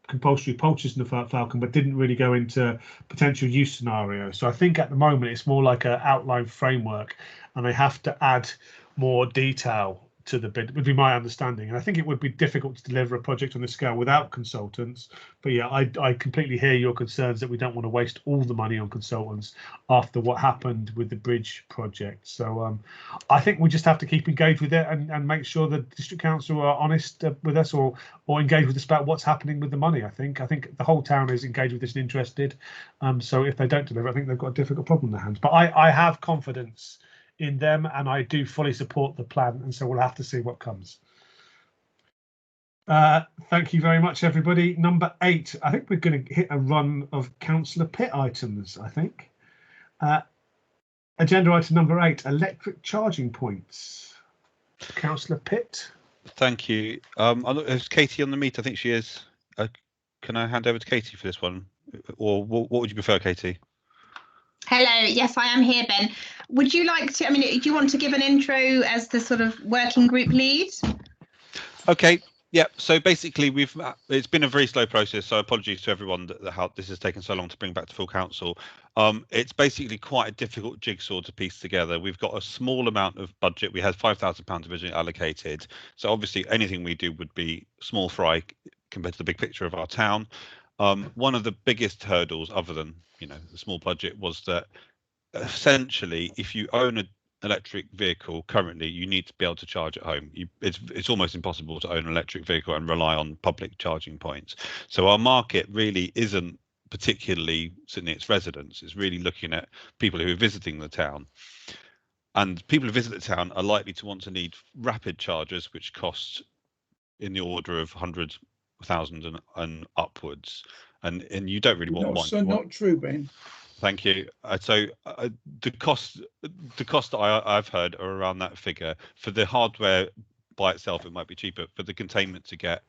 compulsory purchase in the Falcon, but didn't really go into potential use scenarios. So I think at the moment it's more like an outline framework, and they have to add more detail to the bid, would be my understanding. And I think it would be difficult to deliver a project on this scale without consultants. But yeah, I completely hear your concerns that we don't want to waste all the money on consultants after what happened with the bridge project. So I think we just have to keep engaged with it and make sure the district council are honest with us, or engage with us about what's happening with the money. I think the whole town is engaged with this and interested. So if they don't deliver, I think they've got a difficult problem in their hands. But I have confidence in them, and I do fully support the plan, and so we'll have to see what comes. Thank you very much, everybody. Number 8, I think we're going to hit a run of Councillor Pitt items, I think. Agenda item number 8, electric charging points. Councillor Pitt. Thank you. Is Katie on the meet? I think she is. Can I hand over to Katie for this one? Or what would you prefer, Katie? Hello, yes, I am here, Ben. Would you like to, do you want to give an intro as the sort of working group lead? Okay, yeah, so basically it's been a very slow process, so apologies to everyone that this has taken so long to bring back to full council. It's basically quite a difficult jigsaw to piece together. We've got a small amount of budget. We had £5,000 originally allocated, so obviously anything we do would be small fry compared to the big picture of our town. One of the biggest hurdles, other than the small budget, was that essentially if you own an electric vehicle currently, you need to be able to charge at home. It's almost impossible to own an electric vehicle and rely on public charging points. So our market really isn't particularly sitting at its residents. It's really looking at people who are visiting the town. And people who visit the town are likely to want to need rapid chargers, which cost in the order of 1,000 and upwards, and you don't really want one. Not true, Ben. Thank you. The cost that I've heard are around that figure. For the hardware by itself, it might be cheaper. For the containment to get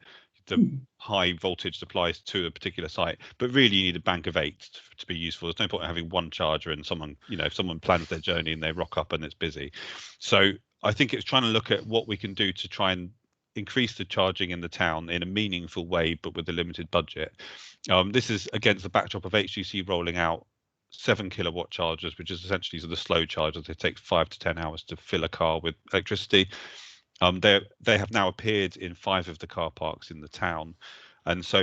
the high voltage supplies to a particular site, but really you need a bank of 8 to be useful. There's no point in having one charger and someone, if someone plans their journey and they rock up and it's busy. So I think it's trying to look at what we can do to try and increase the charging in the town in a meaningful way, but with a limited budget. This is against the backdrop of HGC rolling out 7 kilowatt chargers, which is essentially the slow chargers. It takes 5 to 10 hours to fill a car with electricity. They have now appeared in 5 of the car parks in the town, and so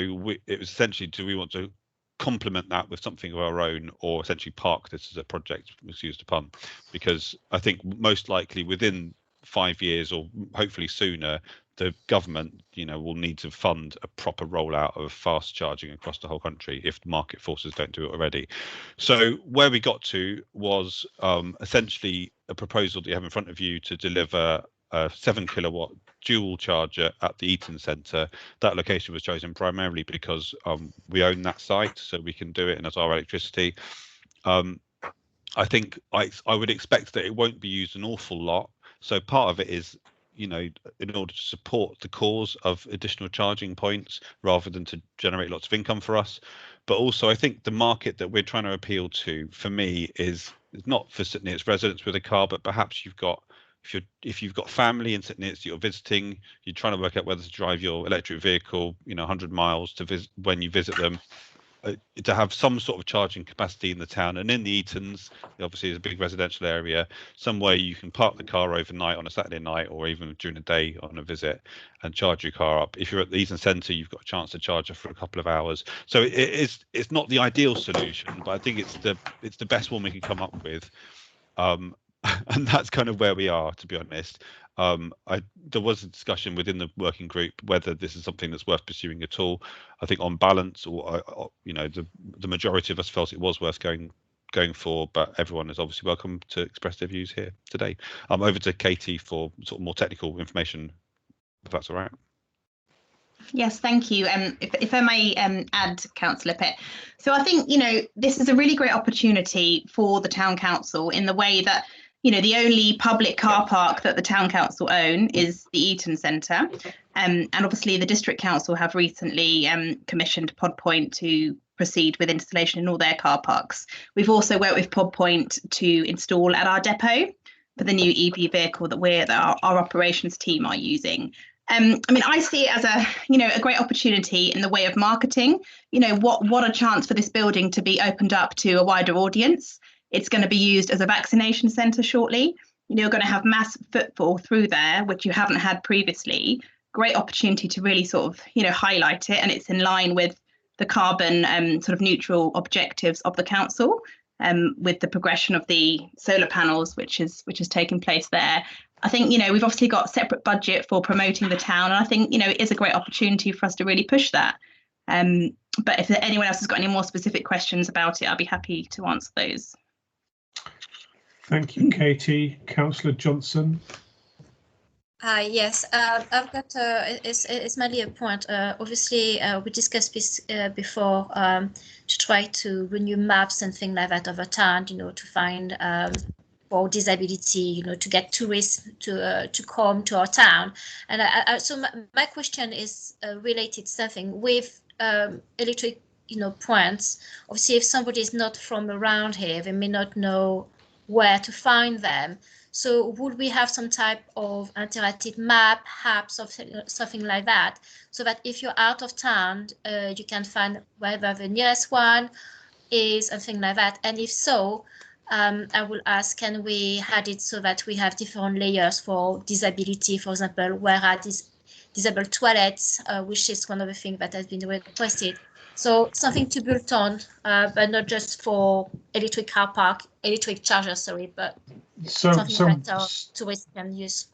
it was essentially, do we want to complement that with something of our own, or essentially park this as a project, excuse the pun, because I think most likely within 5 years, or hopefully sooner, the government will need to fund a proper rollout of fast charging across the whole country if the market forces don't do it already. So where we got to was essentially a proposal that you have in front of you to deliver a 7 kilowatt dual charger at the Eaton Centre. That location was chosen primarily because we own that site, so we can do it and it's our electricity. I think I would expect that it won't be used an awful lot. So part of it is, in order to support the cause of additional charging points rather than to generate lots of income for us. But also I think the market that we're trying to appeal to, for me, is not for St Neots residents with a car, but perhaps if you've got family in St Neots that you're visiting, you're trying to work out whether to drive your electric vehicle 100 miles to visit when you visit them, to have some sort of charging capacity in the town. And in the Eatons, obviously it's a big residential area, somewhere you can park the car overnight on a Saturday night or even during the day on a visit and charge your car up. If you're at the Eaton Centre, you've got a chance to charge it for a couple of hours. So it's not the ideal solution, but I think it's the best one we can come up with. And that's kind of where we are, to be honest. There was a discussion within the working group whether this is something that's worth pursuing at all. I think on balance, the majority of us felt it was worth going for, but everyone is obviously welcome to express their views here today. Over to Katie for sort of more technical information, if that's all right. Yes, thank you. If I may add, Councillor Pitt. So I think, this is a really great opportunity for the Town Council in the way that, the only public car park that the Town Council own is the Eaton Centre. And obviously the District Council have recently commissioned Pod Point to proceed with installation in all their car parks. We've also worked with Pod Point to install at our depot for the new EV vehicle that our operations team are using. I see it as a great opportunity in the way of marketing. What a chance for this building to be opened up to a wider audience. It's going to be used as a vaccination centre shortly. You're going to have mass footfall through there, which you haven't had previously. Great opportunity to really sort of, highlight it, and it's in line with the carbon sort of neutral objectives of the council, with the progression of the solar panels, which has taken place there. I think, we've obviously got a separate budget for promoting the town, and I think, it is a great opportunity for us to really push that. But if anyone else has got any more specific questions about it, I'll be happy to answer those. Thank you, Katie. Councillor Johnson. Yes, I've got it's mainly a point. Obviously, we discussed this before to try to renew maps and things like that over time, to find for disability, to get tourists to come to our town. And so my question is related to something with electric, points. Obviously, if somebody is not from around here, they may not know where to find them. So would we have some type of interactive map, apps, or something like that, so that if you're out of town, you can find wherever the nearest one is and things like that? And if so, I will ask, can we add it so that we have different layers for disability, for example, where are these disabled toilets, which is one of the things that has been requested. So something to build on, but not just for electric charger, but something that tourists can use.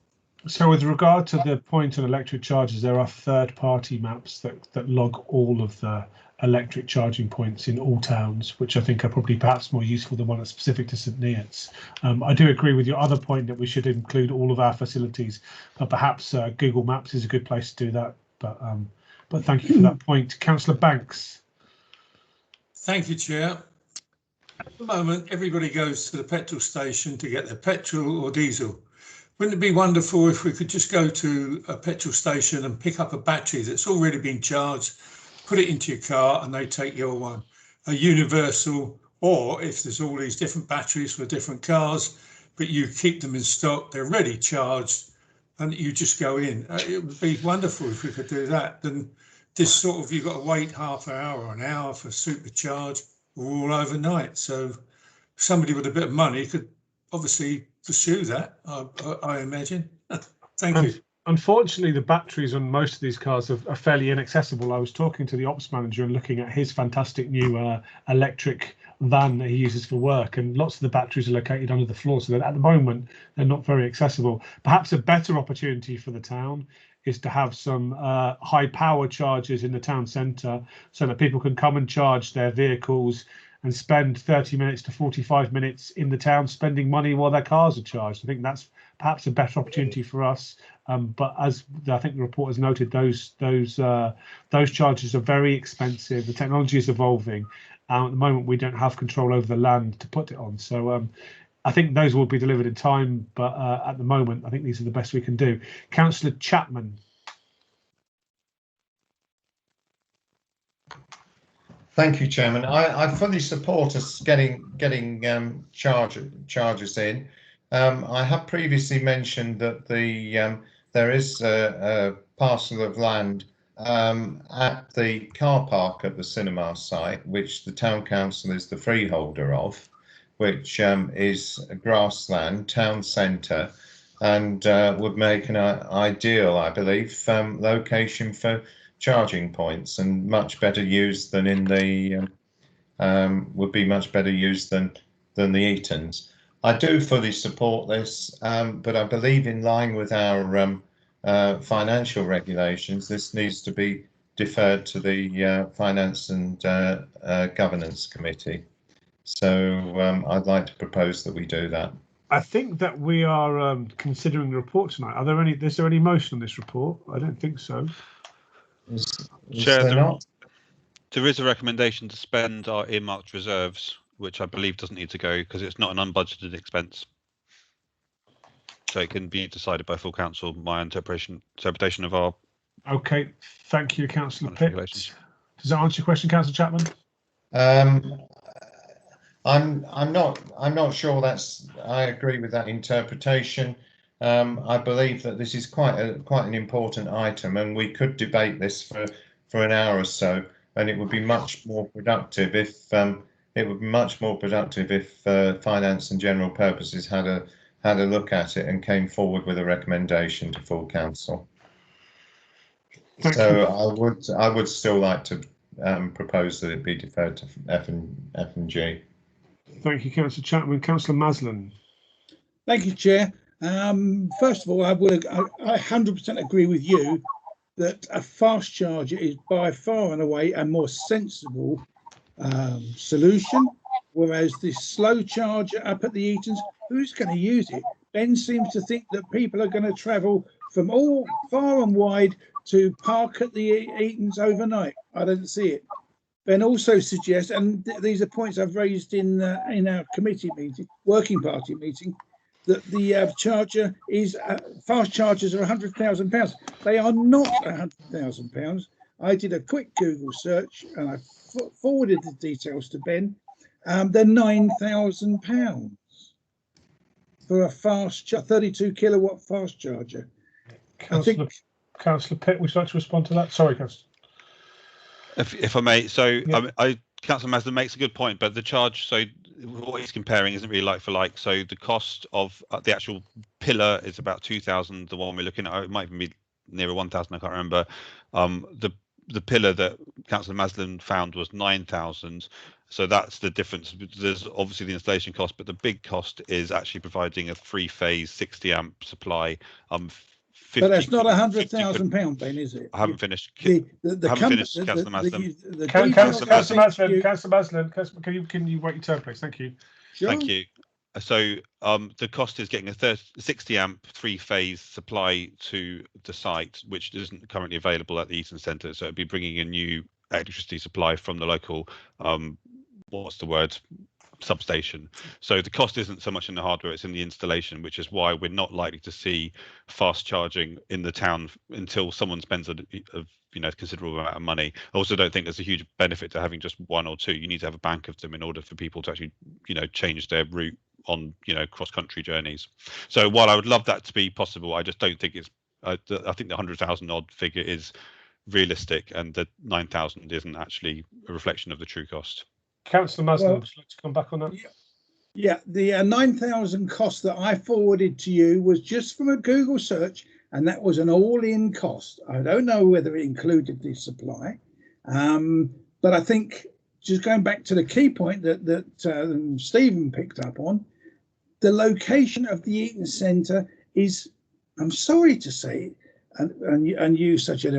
So with regard to the point on electric chargers, there are third-party maps that log all of the electric charging points in all towns, which I think are probably perhaps more useful than one that's specific to St Neots. I do agree with your other point that we should include all of our facilities, but perhaps Google Maps is a good place to do that. But But thank you for that point. Councillor Banks. Thank you, Chair. At the moment, everybody goes to the petrol station to get their petrol or diesel. Wouldn't it be wonderful if we could just go to a petrol station and pick up a battery that's already been charged, put it into your car and they take your one? A universal, or if there's all these different batteries for different cars, but you keep them in stock, they're ready charged, and you just go in. It would be wonderful if we could do that. Then this sort of, you've got to wait half an hour or an hour for supercharge or all overnight. So somebody with a bit of money could obviously pursue that, I imagine. Thank you. Unfortunately, the batteries on most of these cars are fairly inaccessible. I was talking to the ops manager and looking at his fantastic new electric van that he uses for work, and lots of the batteries are located under the floor, so that at the moment they're not very accessible. Perhaps a better opportunity for the town is to have some high power chargers in the town centre so that people can come and charge their vehicles and spend 30 minutes to 45 minutes in the town spending money while their cars are charged. I think that's perhaps a better opportunity for us. But as I think the report has noted, those charges are very expensive. The technology is evolving. At the moment, we don't have control over the land to put it on. So I think those will be delivered in time. But at the moment, I think these are the best we can do. Councillor Chapman. Thank you, Chairman. I fully support us getting charges in. I have previously mentioned that there is a parcel of land at the car park at the cinema site, which the town council is the freeholder of, which is a grassland town centre, and would make an ideal, I believe, location for charging points, and much better used than in the would be much better used than the Eatons. I do fully support this, but I believe in line with our financial regulations, this needs to be deferred to the Finance and Governance Committee. So I'd like to propose that we do that. I think that we are considering the report tonight. Is there any motion on this report? I don't think so. Chair, there is a recommendation to spend our earmarked reserves, which I believe doesn't need to go because it's not an unbudgeted expense. So it can be decided by full council. My interpretation of our. Okay, thank you, Councillor Pitt. Does that answer your question, Councillor Chapman? I'm not sure I agree with that interpretation. I believe that this is quite an important item, and we could debate this for an hour or so, and it would be much more productive if Finance and General Purposes had a look at it and came forward with a recommendation to full council. So I would still like to propose that it be deferred to F and G. Thank you, Councillor Chapman. Councillor Maslin. Thank you, Chair. First of all, I 100% agree with you that a fast charger is by far and away a more sensible solution, whereas this slow charger up at the Eatons, who's going to use it? Ben seems to think that people are going to travel from all far and wide to park at the Eatons overnight. I don't see it. Ben also suggests, and these are points I've raised in our committee meeting, working party meeting, that the charger is fast chargers are £100,000. They are not £100,000. I did a quick Google search and I forwarded the details to Ben. They're £9,000 for a fast 32 kilowatt fast charger. Councillor Pitt, would you like to respond to that? Sorry, Councillor. If I may, so yeah. Councillor Maslin makes a good point, but the charge, so what he's comparing isn't really like for like. So the cost of the actual pillar is about 2,000. The one we're looking at, it might even be nearer 1,000. I can't remember. The pillar that Councillor Maslin found was 9,000. So that's the difference. There's obviously the installation cost, but the big cost is actually providing a 3-phase 60 amp supply. But that's not £100,000, Ben, is it? I haven't finished. Councillor Maslin. Councillor Maslin, can you wait your turn, please? Thank you. Sure. Thank you. So the cost is getting a 60 amp 3-phase supply to the site, which isn't currently available at the Eaton Centre. So it'd be bringing a new electricity supply from the local, what's the word, substation. So the cost isn't so much in the hardware, it's in the installation, which is why we're not likely to see fast charging in the town until someone spends a considerable amount of money. I also don't think there's a huge benefit to having just one or two. You need to have a bank of them in order for people to actually change their route on cross-country journeys. So while I would love that to be possible, I just don't think it's I think the 100,000 odd figure is realistic, and the 9,000 isn't actually a reflection of the true cost. Councillor Maslin, would you like to come back on that? Yeah, the 9,000 cost that I forwarded to you was just from a Google search, and that was an all-in cost. I don't know whether it included the supply, but I think just going back to the key point that Stephen picked up on, the location of the Eaton Centre is, I'm sorry to say, and use such a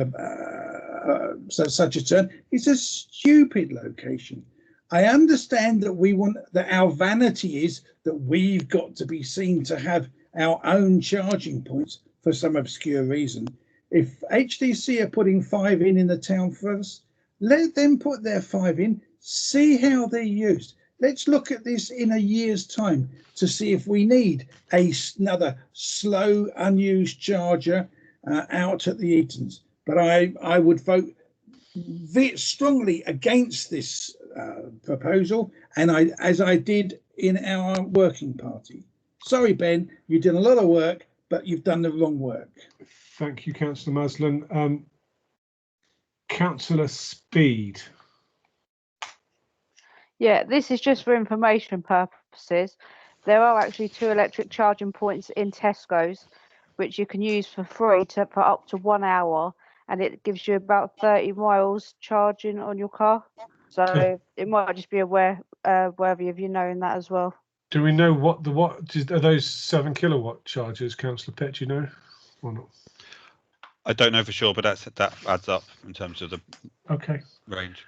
term, it's a stupid location. I understand that that our vanity is that we've got to be seen to have our own charging points for some obscure reason. If HDC are putting 5 in the town first, let them put their 5 in, see how they're used. Let's look at this in a year's time to see if we need another slow, unused charger out at the Eatons. But I would vote strongly against this proposal, and as I did in our working party. Sorry, Ben, you did a lot of work, but you've done the wrong work. Thank you, Councillor Maslin. Councillor Speed. Yeah, this is just for information purposes. There are actually 2 electric charging points in Tesco's, which you can use for free for up to 1 hour, and it gives you about 30 miles charging on your car. So it might just be worthy of you knowing that as well. Do we know what are those 7 kilowatt chargers, Councillor Pitt? Do you know or not? I don't know for sure, but that adds up in terms of the range.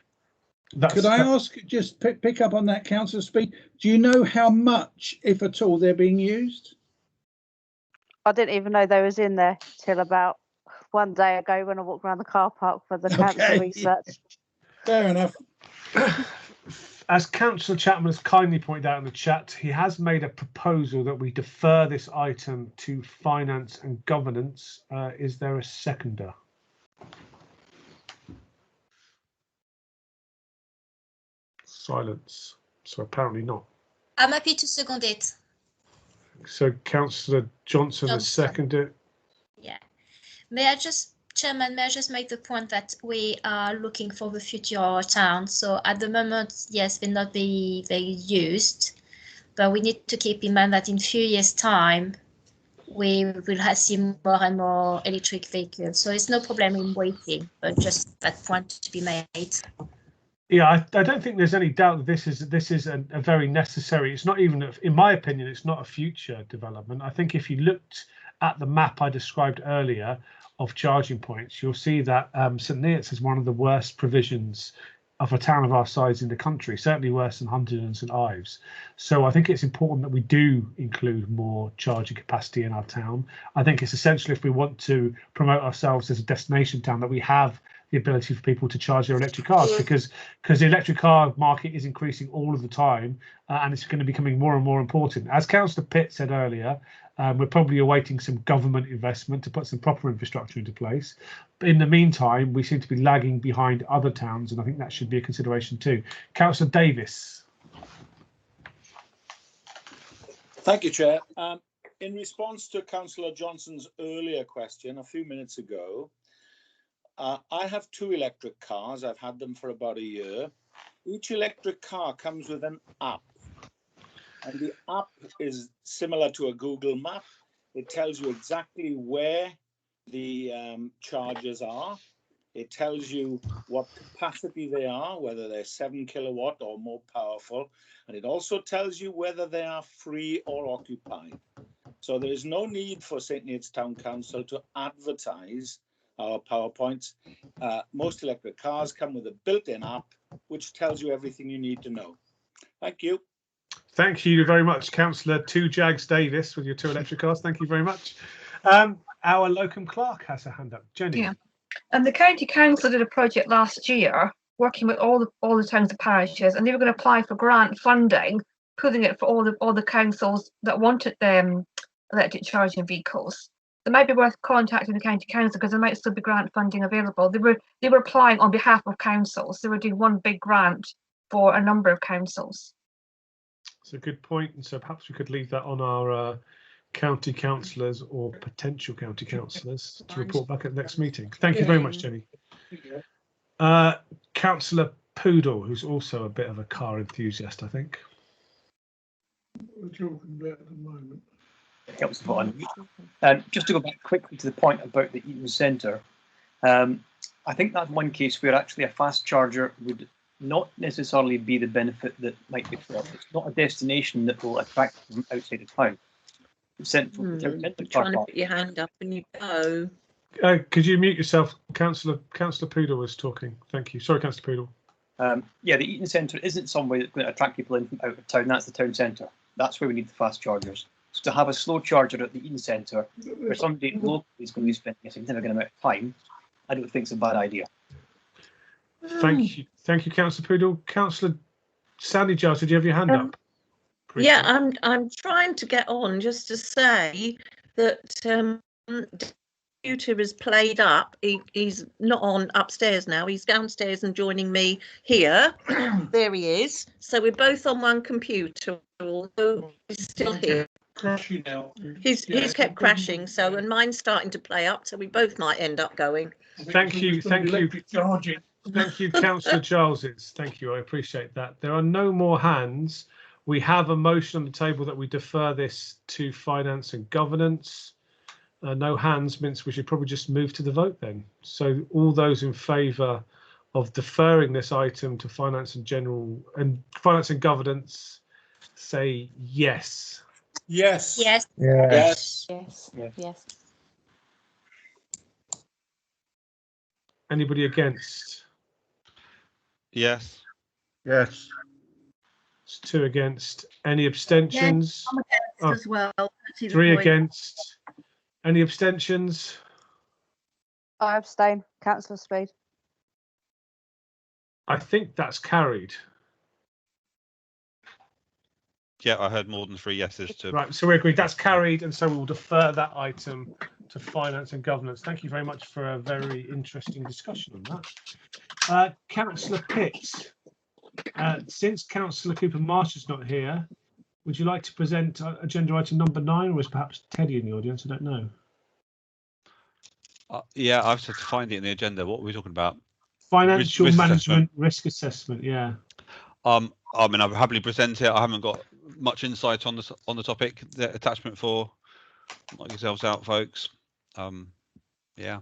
Could I ask, just pick up on that, Councillor Speed? Do you know how much, if at all, they're being used? I didn't even know they was in there till about one day ago when I walked around the car park for the cancer research. Fair enough. As Councillor Chapman has kindly pointed out in the chat, he has made a proposal that we defer this item to finance and governance. Is there a seconder? Silence. So apparently not. I'm happy to second it. So Councillor Johnson has seconded it. Yeah. Chairman, may I just make the point that we are looking for the future of our town. So at the moment, yes, they're not being very used, but we need to keep in mind that in a few years' time, we will see more and more electric vehicles. So it's no problem in waiting, but just that point to be made. Yeah, I don't think there's any doubt that this is a very necessary. It's not even, in my opinion, it's not a future development. I think if you looked at the map I described earlier of charging points, you'll see that St Neots is one of the worst provisions of a town of our size in the country, certainly worse than Huntingdon and St Ives. So I think it's important that we do include more charging capacity in our town. I think it's essential if we want to promote ourselves as a destination town that we have the ability for people to charge their electric cars, because the electric car market is increasing all of the time, and it's going to be becoming more and more important. As Councillor Pitt said earlier, we're probably awaiting some government investment to put some proper infrastructure into place. But in the meantime, we seem to be lagging behind other towns, and I think that should be a consideration too. Councillor Davis. Thank you, Chair. In response to Councillor Johnson's earlier question a few minutes ago, I have 2 electric cars. I've had them for about a year. Each electric car comes with an app. And the app is similar to a Google map. It tells you exactly where the chargers are. It tells you what capacity they are, whether they're 7 kilowatt or more powerful. And it also tells you whether they are free or occupied. So there is no need for St Neots Town Council to advertise our PowerPoints. Most electric cars come with a built-in app, which tells you everything you need to know. Thank you. Thank you very much, Councillor Two Jags Davis, with your 2 electric cars. Thank you very much. Our locum clerk has a hand up. Jenny. Yeah. And the county council did a project last year, working with all the towns and parishes, and they were going to apply for grant funding, putting it for all the councils that wanted electric charging vehicles. It might be worth contacting the county council because there might still be grant funding available. They were applying on behalf of councils. They were doing one big grant for a number of councils. It's a good point, and so perhaps we could leave that on our county councillors or potential county councillors to report back at the next meeting. Thank you very much, Jenny. Councillor Poodle, who's also a bit of a car enthusiast, I think. We're talking about at the moment. Helps to put on. Just to go back quickly to the point about the Eaton Centre, I think that's one case where actually a fast charger would not necessarily be the benefit that might be felt. It's not a destination that will attract from outside of town. It's sent from the You're trying to put your hand up and you go. Could you mute yourself? Councillor Poodle was talking. Thank you. Sorry, Councillor Poodle. Yeah, the Eaton Centre isn't somewhere that's going to attract people in from out of town. That's the town centre. That's where we need the fast chargers. So to have a slow charger at the Eaton Centre, where somebody locally is going to be spending a significant amount of time, I don't think it's a bad idea. Thank you, Councillor Poodle. Councillor Sally Giles, did you have your hand up? Yeah, I'm trying to get on just to say that computer is played up. He's not on upstairs now. He's downstairs and joining me here. There he is. So we're both on one computer, although he's still here. Crashing now. He's kept crashing. So and mine's starting to play up. So we both might end up going. Thank you, Charging. Thank you, Councillor Giles. Thank you, I appreciate that. There are no more hands. We have a motion on the table that we defer this to Finance and Governance. No hands means we should probably just move to the vote then. So all those in favour of deferring this item to Finance and Governance, say yes. Yes. Yes. Yes. Yes. Yes. Anybody against? Yes. Yes. It's 2 against. Any abstentions? I'm against as well. I see the 3 point. against. Any abstentions? I abstain. Councillor Speed. I think that's carried. Yeah, I heard more than 3 yeses to. Right, so we agree that's carried, and so we will defer that item to Finance and Governance. Thank you very much for a very interesting discussion on that. Councillor Pitt, since Councillor Cooper Marsh is not here, would you like to present agenda item number 9, or is perhaps Teddy in the audience? I don't know. Yeah, I've had to find it in the agenda. What were we talking about? Financial Risk management, assessment. risk assessment. Yeah. I mean, I'll happily present it. I haven't got much insight on the topic. The attachment 4. Knock yourselves out, folks. Yeah.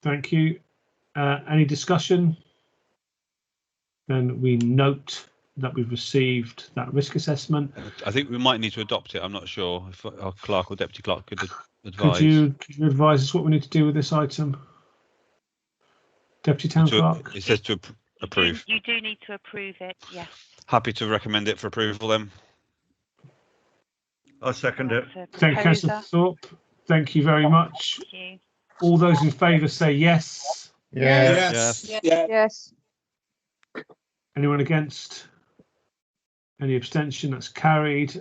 Thank you. Any discussion? Then we note that we've received that risk assessment. I think we might need to adopt it. I'm not sure if our clerk or deputy clerk could advise. Could you advise us what we need to do with this item? Deputy Town Clerk? It says to approve. You do need to approve it, yes. Happy to recommend it for approval then. I second it. Thank you, Councillor Thorpe. Thank you very much. Thank you. All those in favour say yes. Yes. Yes. Yes. Anyone against? Any abstention? That's carried.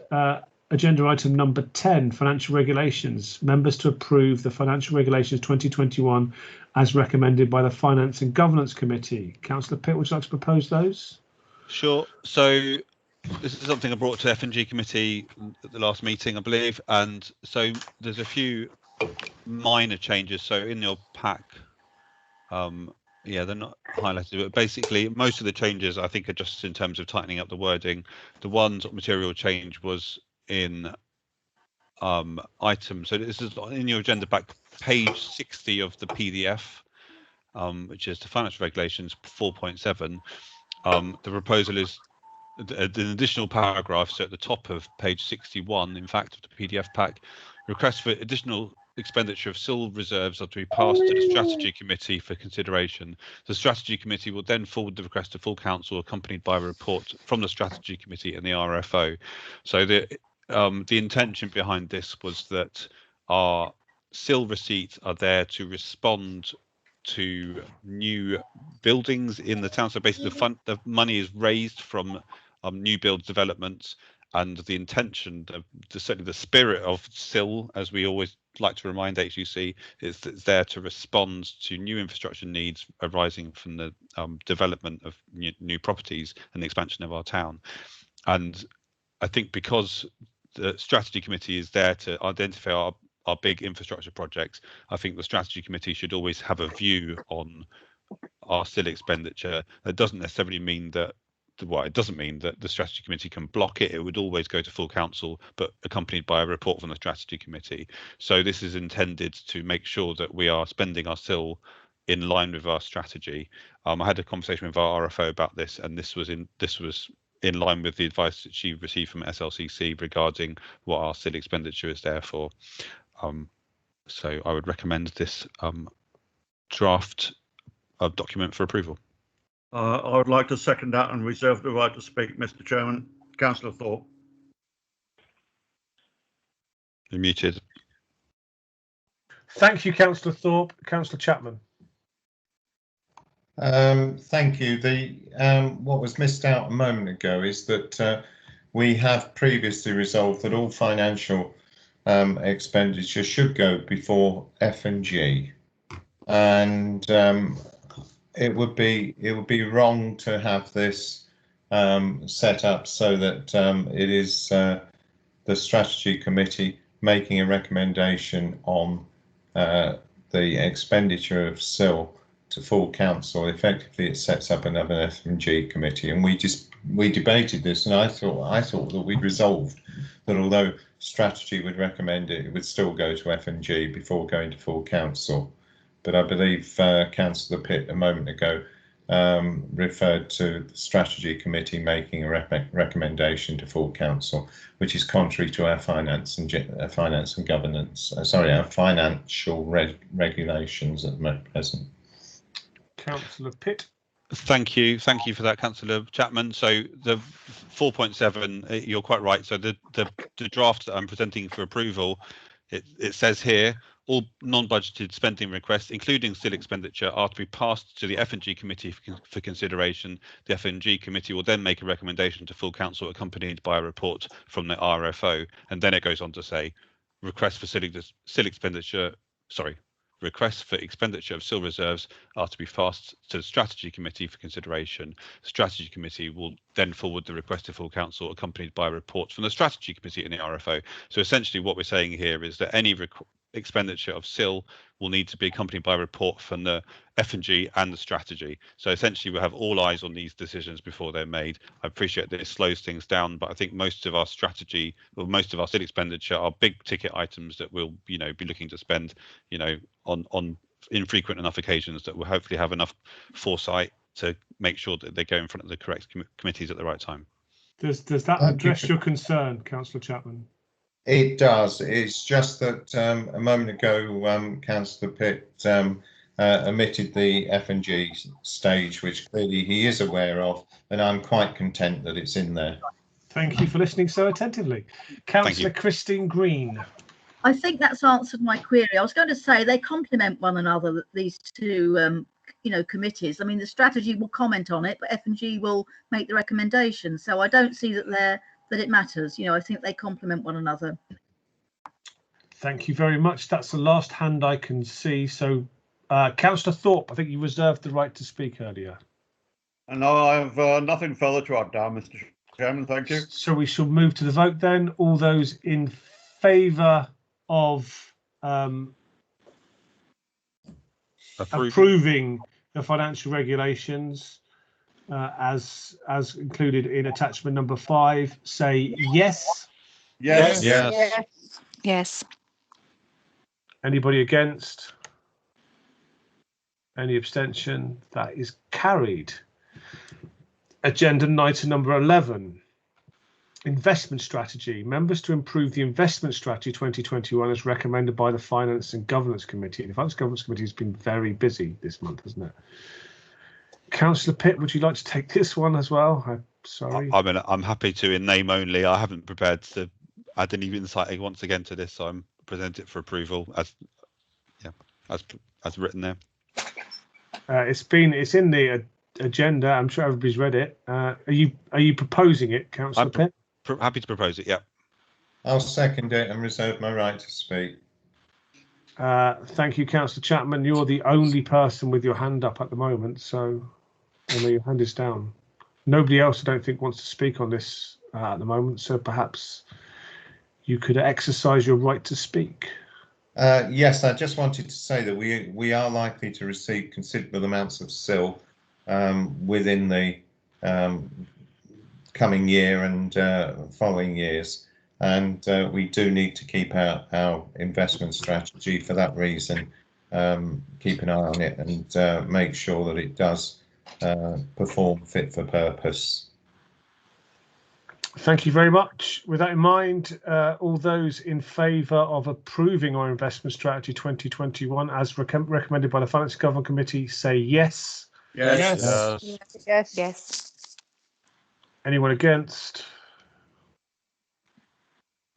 Agenda item number 10, financial regulations. Members to approve the financial regulations 2021 as recommended by the Finance and Governance Committee. Councillor Pitt, would you like to propose those? Sure. So this is something I brought to F&G committee at the last meeting, I believe. And so there's a few minor changes. So in your pack, yeah, they're not highlighted, but basically most of the changes I think are just in terms of tightening up the wording. The one sort of material change was in items. So this is in your agenda back, page 60 of the PDF, which is the financial regulations 4.7. The proposal is an additional paragraph. So at the top of page 61, in fact, of the PDF pack, request for additional expenditure of SIL reserves are to be passed to the strategy committee for consideration. The strategy committee will then forward the request to full council, accompanied by a report from the strategy committee and the RFO. So the intention behind this was that our SIL receipts are there to respond to new buildings in the town. So basically the money is raised from new build developments, and the intention, certainly the spirit of SIL, as we always like to remind HUC, is that it's there to respond to new infrastructure needs arising from the development of new properties and the expansion of our town. And I think because the strategy committee is there to identify our big infrastructure projects, I think the strategy committee should always have a view on our SIL expenditure. That doesn't necessarily mean that, well, it doesn't mean that the strategy committee can block it. It would always go to full council, but accompanied by a report from the strategy committee. So this is intended to make sure that we are spending our SIL in line with our strategy. I had a conversation with our RFO about this, and this was in line with the advice that she received from SLCC regarding what our SIL expenditure is there for. So I would recommend this draft document for approval. I would like to second that and reserve the right to speak, Mr. Chairman. Councillor Thorpe. You're muted. Thank you, Councillor Thorpe. Councillor Chapman. Thank you. What was missed out a moment ago is that we have previously resolved that all financial expenditure should go before F&G, and it would be wrong to have this set up so that it is the strategy committee making a recommendation on the expenditure of SIL to full council. Effectively, it sets up another F&G committee, and we debated this, and I thought that we resolved that although strategy would recommend it, it would still go to F&G before going to full council. But I believe Councillor Pitt a moment ago referred to the strategy committee making a recommendation to full council, which is contrary to our finance and governance. Our financial regulations at the present. Councillor Pitt. Thank you for that, Councillor Chapman. So the 4.7, you're quite right. So the draft that I'm presenting for approval, it says here, all non-budgeted spending requests, including SIL expenditure, are to be passed to the F&G committee for consideration. The F&G committee will then make a recommendation to full council, accompanied by a report from the RFO. And then it goes on to say, requests for expenditure of SIL reserves are to be passed to the strategy committee for consideration. The strategy committee will then forward the request to full council, accompanied by a report from the strategy committee and the RFO. So essentially what we're saying here is that any expenditure of SIL will need to be accompanied by a report from the F&G and the strategy. So essentially we'll have all eyes on these decisions before they're made. I appreciate that it slows things down, but I think most of our strategy, or most of our SIL expenditure, are big ticket items that we'll be looking to spend on infrequent enough occasions that we'll hopefully have enough foresight to make sure that they go in front of the correct committees at the right time. Does that address your concern, Councillor Chapman? It does. It's just that a moment ago, Councillor Pitt omitted the F&G stage, which clearly he is aware of, and I'm quite content that it's in there. Thank you for listening so attentively. Councillor Christine Green. I think that's answered my query. I was going to say they complement one another, these two committees. I mean, the strategy will comment on it, but F&G will make the recommendation. So I don't see that it matters. I think they complement one another. Thank you very much. That's the last hand I can see. So, Councillor Thorpe, I think you reserved the right to speak earlier. And no, I have nothing further to add down, Mr. Chairman. Thank you. So we shall move to the vote then. All those in favour of approving the financial regulations as included in attachment number 5, say yes. Yes. Yes. Yes. Anybody against? Any abstention? That is carried. Agenda item number 11. investment strategy. Members to improve the investment strategy 2021 as recommended by the Finance and Governance Committee. The Finance and Governance Committee has been very busy this month, hasn't it? Councillor Pitt, would you like to take this one as well? I'm sorry. I mean, I'm happy to in name only. I haven't prepared to add any insight once again to this, so I'm present it for approval as written there. It's in the agenda. I'm sure everybody's read it. Are you proposing it, Councillor Pitt? Happy to propose it. Yeah. I'll second it and reserve my right to speak. Thank you, Councillor Chapman. You're the only person with your hand up at the moment, so your hand is down. Nobody else, I don't think, wants to speak on this at the moment, so perhaps you could exercise your right to speak. Yes, I just wanted to say that we are likely to receive considerable amounts of SIL within the coming year and following years, and we do need to keep our investment strategy for that reason. Keep an eye on it and make sure that it does perform fit for purpose. Thank you very much. With that in mind, all those in favour of approving our investment strategy 2021 as recommended by the Finance and Government Committee say yes. Yes. Yes. Anyone against?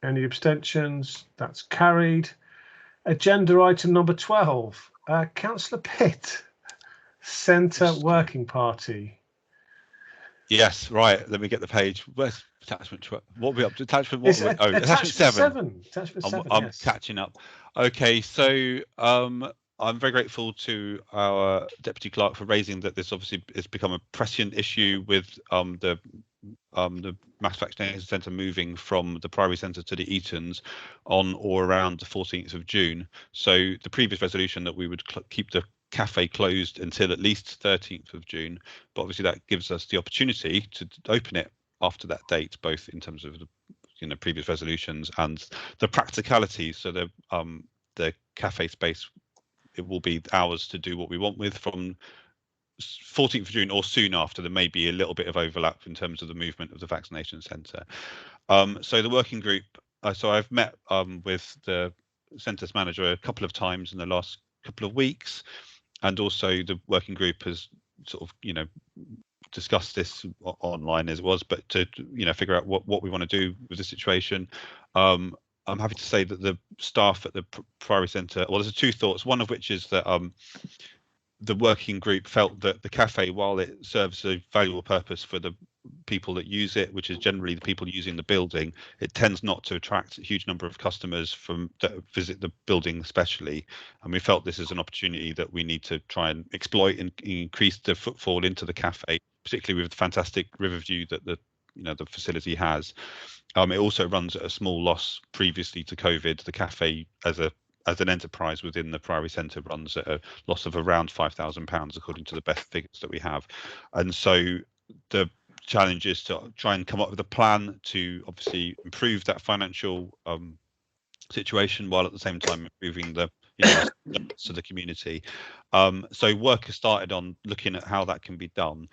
Any abstentions? That's carried. Agenda item number 12. Councillor Pitt, Centre Working Party. Yes, right. Let me get the page. Where's attachment? What are we up to? Attachment? What? Attachment 7. Attachment 7. I'm yes. catching up. Okay, so I'm very grateful to our deputy clerk for raising that. This obviously has become a prescient issue with the Mass Vaccination Centre moving from the Priory Centre to the Eatons on or around the 14th of June. So the previous resolution that we would keep the cafe closed until at least 13th of June, but obviously that gives us the opportunity to open it after that date, both in terms of the previous resolutions and the practicalities. So the cafe space, it will be ours to do what we want with from 14th of June or soon after. There may be a little bit of overlap in terms of the movement of the vaccination centre. So the working group, so I've met with the centre's manager a couple of times in the last couple of weeks, and also the working group has sort of discussed this online as it was, but to figure out what we want to do with the situation. I'm happy to say that the staff at the Priory Centre, well, there's two thoughts, one of which is that the working group felt that the cafe, while it serves a valuable purpose for the people that use it, which is generally the people using the building, it tends not to attract a huge number of customers that visit the building especially. And we felt this is an opportunity that we need to try and exploit and increase the footfall into the cafe, particularly with the fantastic river view that the facility has. It also runs at a small loss previously to COVID. The cafe as an enterprise within the Priory Centre runs at a loss of around £5,000 according to the best figures that we have. And so the challenge is to try and come up with a plan to obviously improve that financial situation while at the same time improving the to the community. So work has started on looking at how that can be done.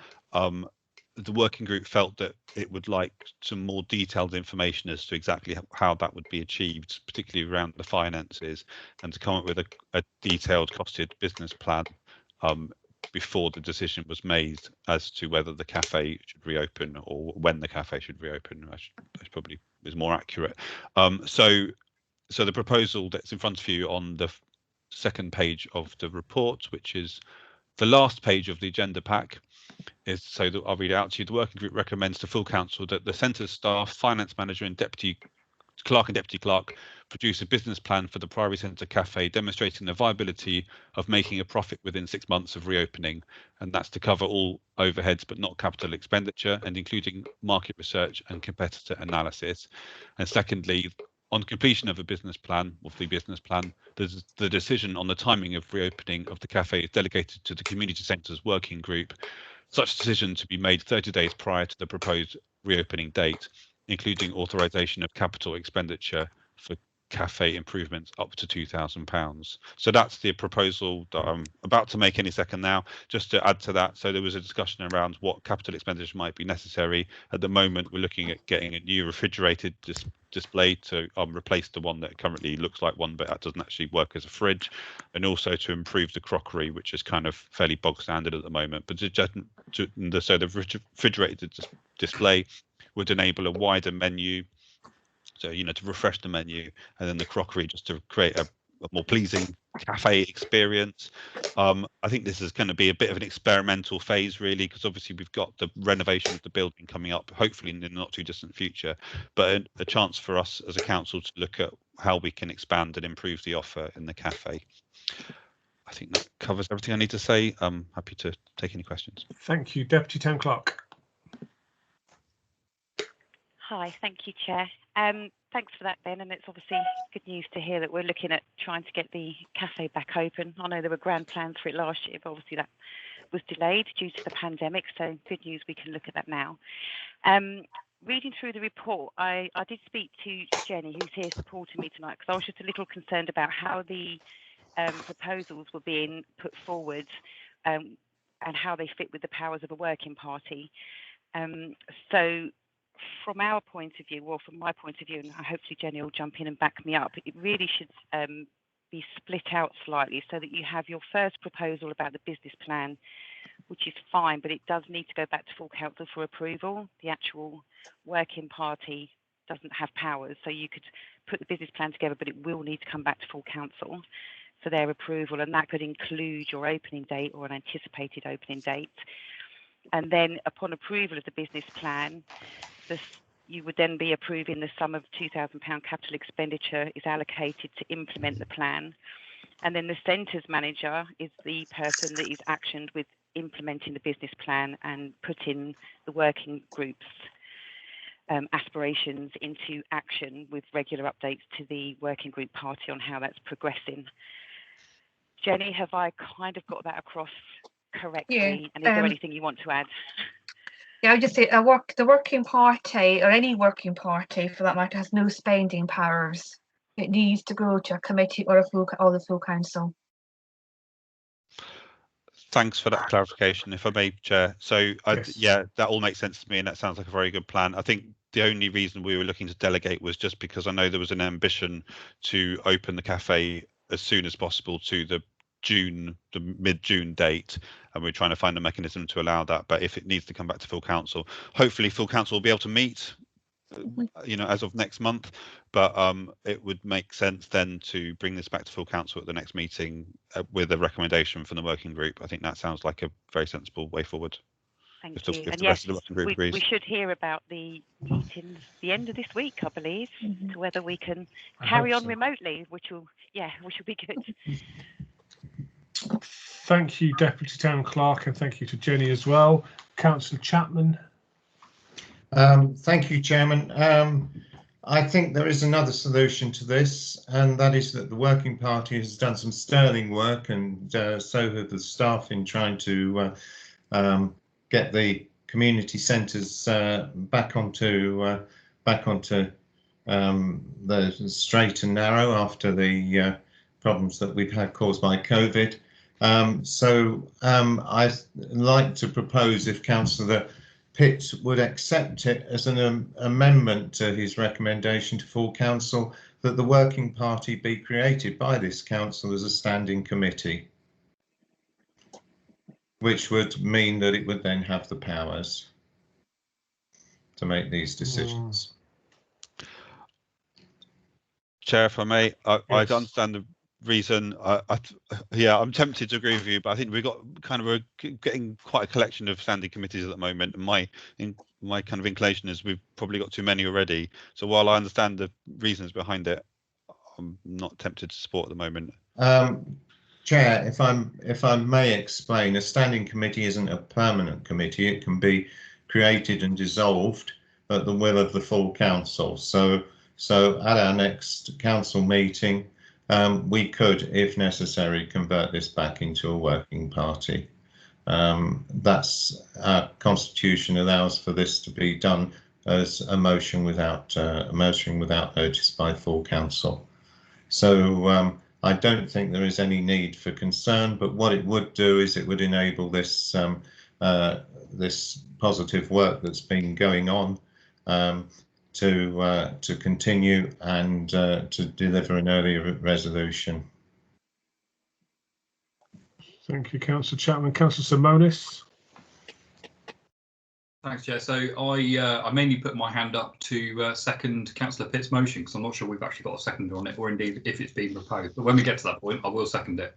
The working group felt that it would like some more detailed information as to exactly how that would be achieved, particularly around the finances, and to come up with a detailed costed business plan before the decision was made as to whether the cafe should reopen or when the cafe should reopen. That probably is more accurate. So the proposal that's in front of you on the second page of the report, which is the last page of the agenda pack, is, so that I'll read it out to you. The working group recommends to full council that the centre's staff, finance manager and deputy clerk produce a business plan for the Priory Centre cafe demonstrating the viability of making a profit within 6 months of reopening, and that's to cover all overheads but not capital expenditure, and including market research and competitor analysis. And secondly, on completion of a business plan, or the business plan, the decision on the timing of reopening of the cafe is delegated to the community centres working group. Such decision to be made 30 days prior to the proposed reopening date, including authorisation of capital expenditure for cafe improvements up to £2,000. So that's the proposal that I'm about to make any second now. Just to add to that, so there was a discussion around what capital expenditure might be necessary. At the moment, we're looking at getting a new refrigerated display to replace the one that currently looks like one, but that doesn't actually work as a fridge, and also to improve the crockery, which is kind of fairly bog standard at the moment. But so the refrigerated display would enable a wider menu, so to refresh the menu, and then the crockery just to create a more pleasing cafe experience. I think this is going to be a bit of an experimental phase, really, because obviously we've got the renovation of the building coming up, hopefully in the not too distant future, but a chance for us as a council to look at how we can expand and improve the offer in the cafe. I think that covers everything I need to say. I'm happy to take any questions. Thank you. Deputy Town Clerk. Hi, thank you, Chair. Thanks for that, Ben, and it's obviously good news to hear that we're looking at trying to get the cafe back open. I know there were grand plans for it last year, but obviously that was delayed due to the pandemic, so good news we can look at that now. Reading through the report, I did speak to Jenny, who's here supporting me tonight, because I was just a little concerned about how the proposals were being put forward and how they fit with the powers of a working party. So from our point of view, or from my point of view, and hopefully Jenny will jump in and back me up, it really should be split out slightly so that you have your first proposal about the business plan, which is fine, but it does need to go back to full council for approval. The actual working party doesn't have powers, so you could put the business plan together, but it will need to come back to full council for their approval, and that could include your opening date or an anticipated opening date. And then upon approval of the business plan, you would then be approving the sum of £2,000 capital expenditure is allocated to implement the plan. And then the centres manager is the person that is actioned with implementing the business plan and putting the working group's aspirations into action with regular updates to the working group party on how that's progressing. Jenny, have I kind of got that across correctly? Yeah, and is there anything you want to add? Yeah, I would just say the working party, or any working party for that matter, has no spending powers. It needs to go to a committee or the full council. Thanks for that clarification, if I may, Chair. So, yes. Yeah, that all makes sense to me, and that sounds like a very good plan. I think the only reason we were looking to delegate was just because I know there was an ambition to open the cafe as soon as possible to the mid-June date, and we're trying to find a mechanism to allow that. But if it needs to come back to full council, hopefully full council will be able to meet as of next month, but it would make sense then to bring this back to full council at the next meeting with a recommendation from the working group. I think that sounds like a very sensible way forward. Thank you. If and the yes, rest of the working group agrees. We should hear about the meetings the end of this week, I believe, to whether we can carry on remotely, which will be good. Thank you, Deputy Town Clerk, and thank you to Jenny as well. Councillor Chapman. Thank you, Chairman. I think there is another solution to this, and that is that the working party has done some sterling work, and so have the staff in trying to get the community centres back onto the straight and narrow after the problems that we've had caused by COVID. I'd like to propose, if Councillor Pitt would accept it as an amendment to his recommendation to full council, that the working party be created by this council as a standing committee, which would mean that it would then have the powers to make these decisions. Chair, if I may, I Yes. understand the reason. I'm tempted to agree with you, but I think we've got getting quite a collection of standing committees at the moment, and my kind of inclination is we've probably got too many already. So while I understand the reasons behind it, I'm not tempted to support at the moment. Chair, if I may explain, a standing committee isn't a permanent committee. It can be created and dissolved at the will of the full council. So at our next council meeting, we could, if necessary, convert this back into a working party. That's our constitution allows for this to be done as a motion without notice by full council. So I don't think there is any need for concern, but what it would do is it would enable this this positive work that's been going on to continue and to deliver an earlier resolution. Thank you, Councillor Chapman. Councillor Simonis. Thanks, Chair. So I mainly put my hand up to second Councillor Pitt's motion because I'm not sure we've actually got a seconder on it, or indeed if it's been proposed. But when we get to that point, I will second it.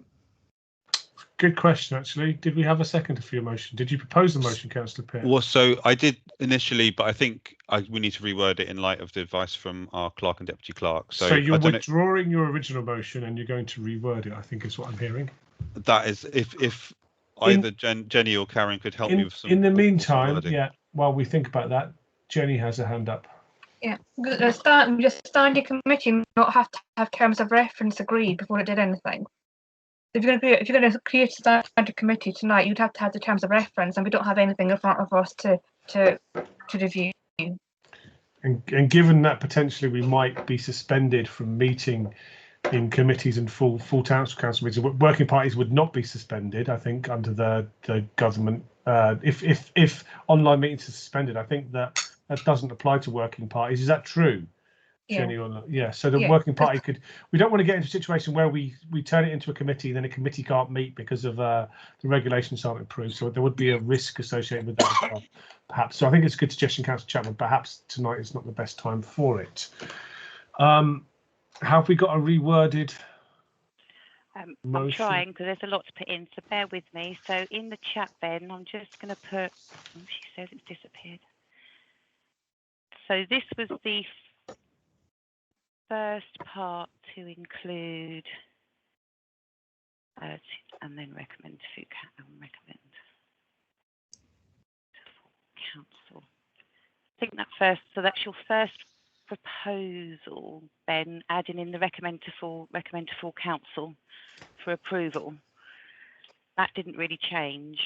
Good question, actually. Did we have a seconder for your motion? Did you propose the motion, Councillor Pitt? Well, so I did initially, but I think we need to reword it in light of the advice from our clerk and deputy clerk. So you're withdrawing your original motion and you're going to reword it, I think is what I'm hearing. That is, if either Jenny or Karen could help me with some. In the meantime, yeah, while we think about that, Jenny has a hand up. Yeah, just standing committee not have to have terms of reference agreed before it did anything. If you're going to create a standing committee tonight, you'd have to have the terms of reference, and we don't have anything in front of us to review. And given that potentially we might be suspended from meeting in committees and full council meetings, working parties would not be suspended. I think under the government, if online meetings are suspended, I think that doesn't apply to working parties. Is that true? Yeah. Jenny, or not? Yeah. So the working party could. We don't want to get into a situation where we turn it into a committee, and then a committee can't meet because of the regulations aren't approved. So there would be a risk associated with that as well, perhaps. So I think it's a good suggestion, Councillor Chapman. Perhaps tonight is not the best time for it. Have we got a reworded? I'm trying because there's a lot to put in, so bear with me. So in the chat, Ben, I'm just going to put. Oh, she says it's disappeared. So this was the first part to include and then recommend to recommend to full council. I think that first, so that's your first proposal, Ben, adding in the recommend to full council for approval. That didn't really change.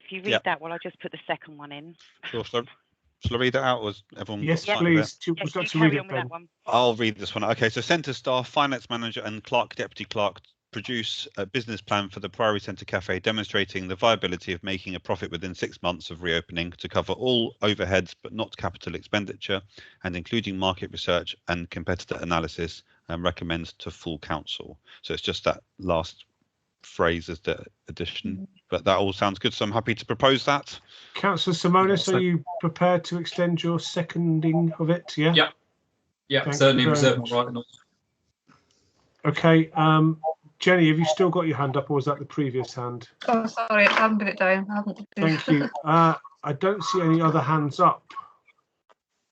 If you read that, well, I just put the second one in. Sure, so shall I read that out? Was everyone? Yes, please. We've got to read it, Ben. I'll read this one. Okay, so centre staff, finance manager and clerk, deputy clerk produce a business plan for the Priory Centre Cafe demonstrating the viability of making a profit within 6 months of reopening to cover all overheads but not capital expenditure, and including market research and competitor analysis, and recommends to full council. So it's just that last phrase as the addition, but that all sounds good, so I'm happy to propose that. Councillor Simonis, are you prepared to extend your seconding of it? Yeah. Yeah, certainly reserve my right. Okay, Jenny, have you still got your hand up, or was that the previous hand? Oh, sorry, I haven't put it down. Thank you. I don't see any other hands up,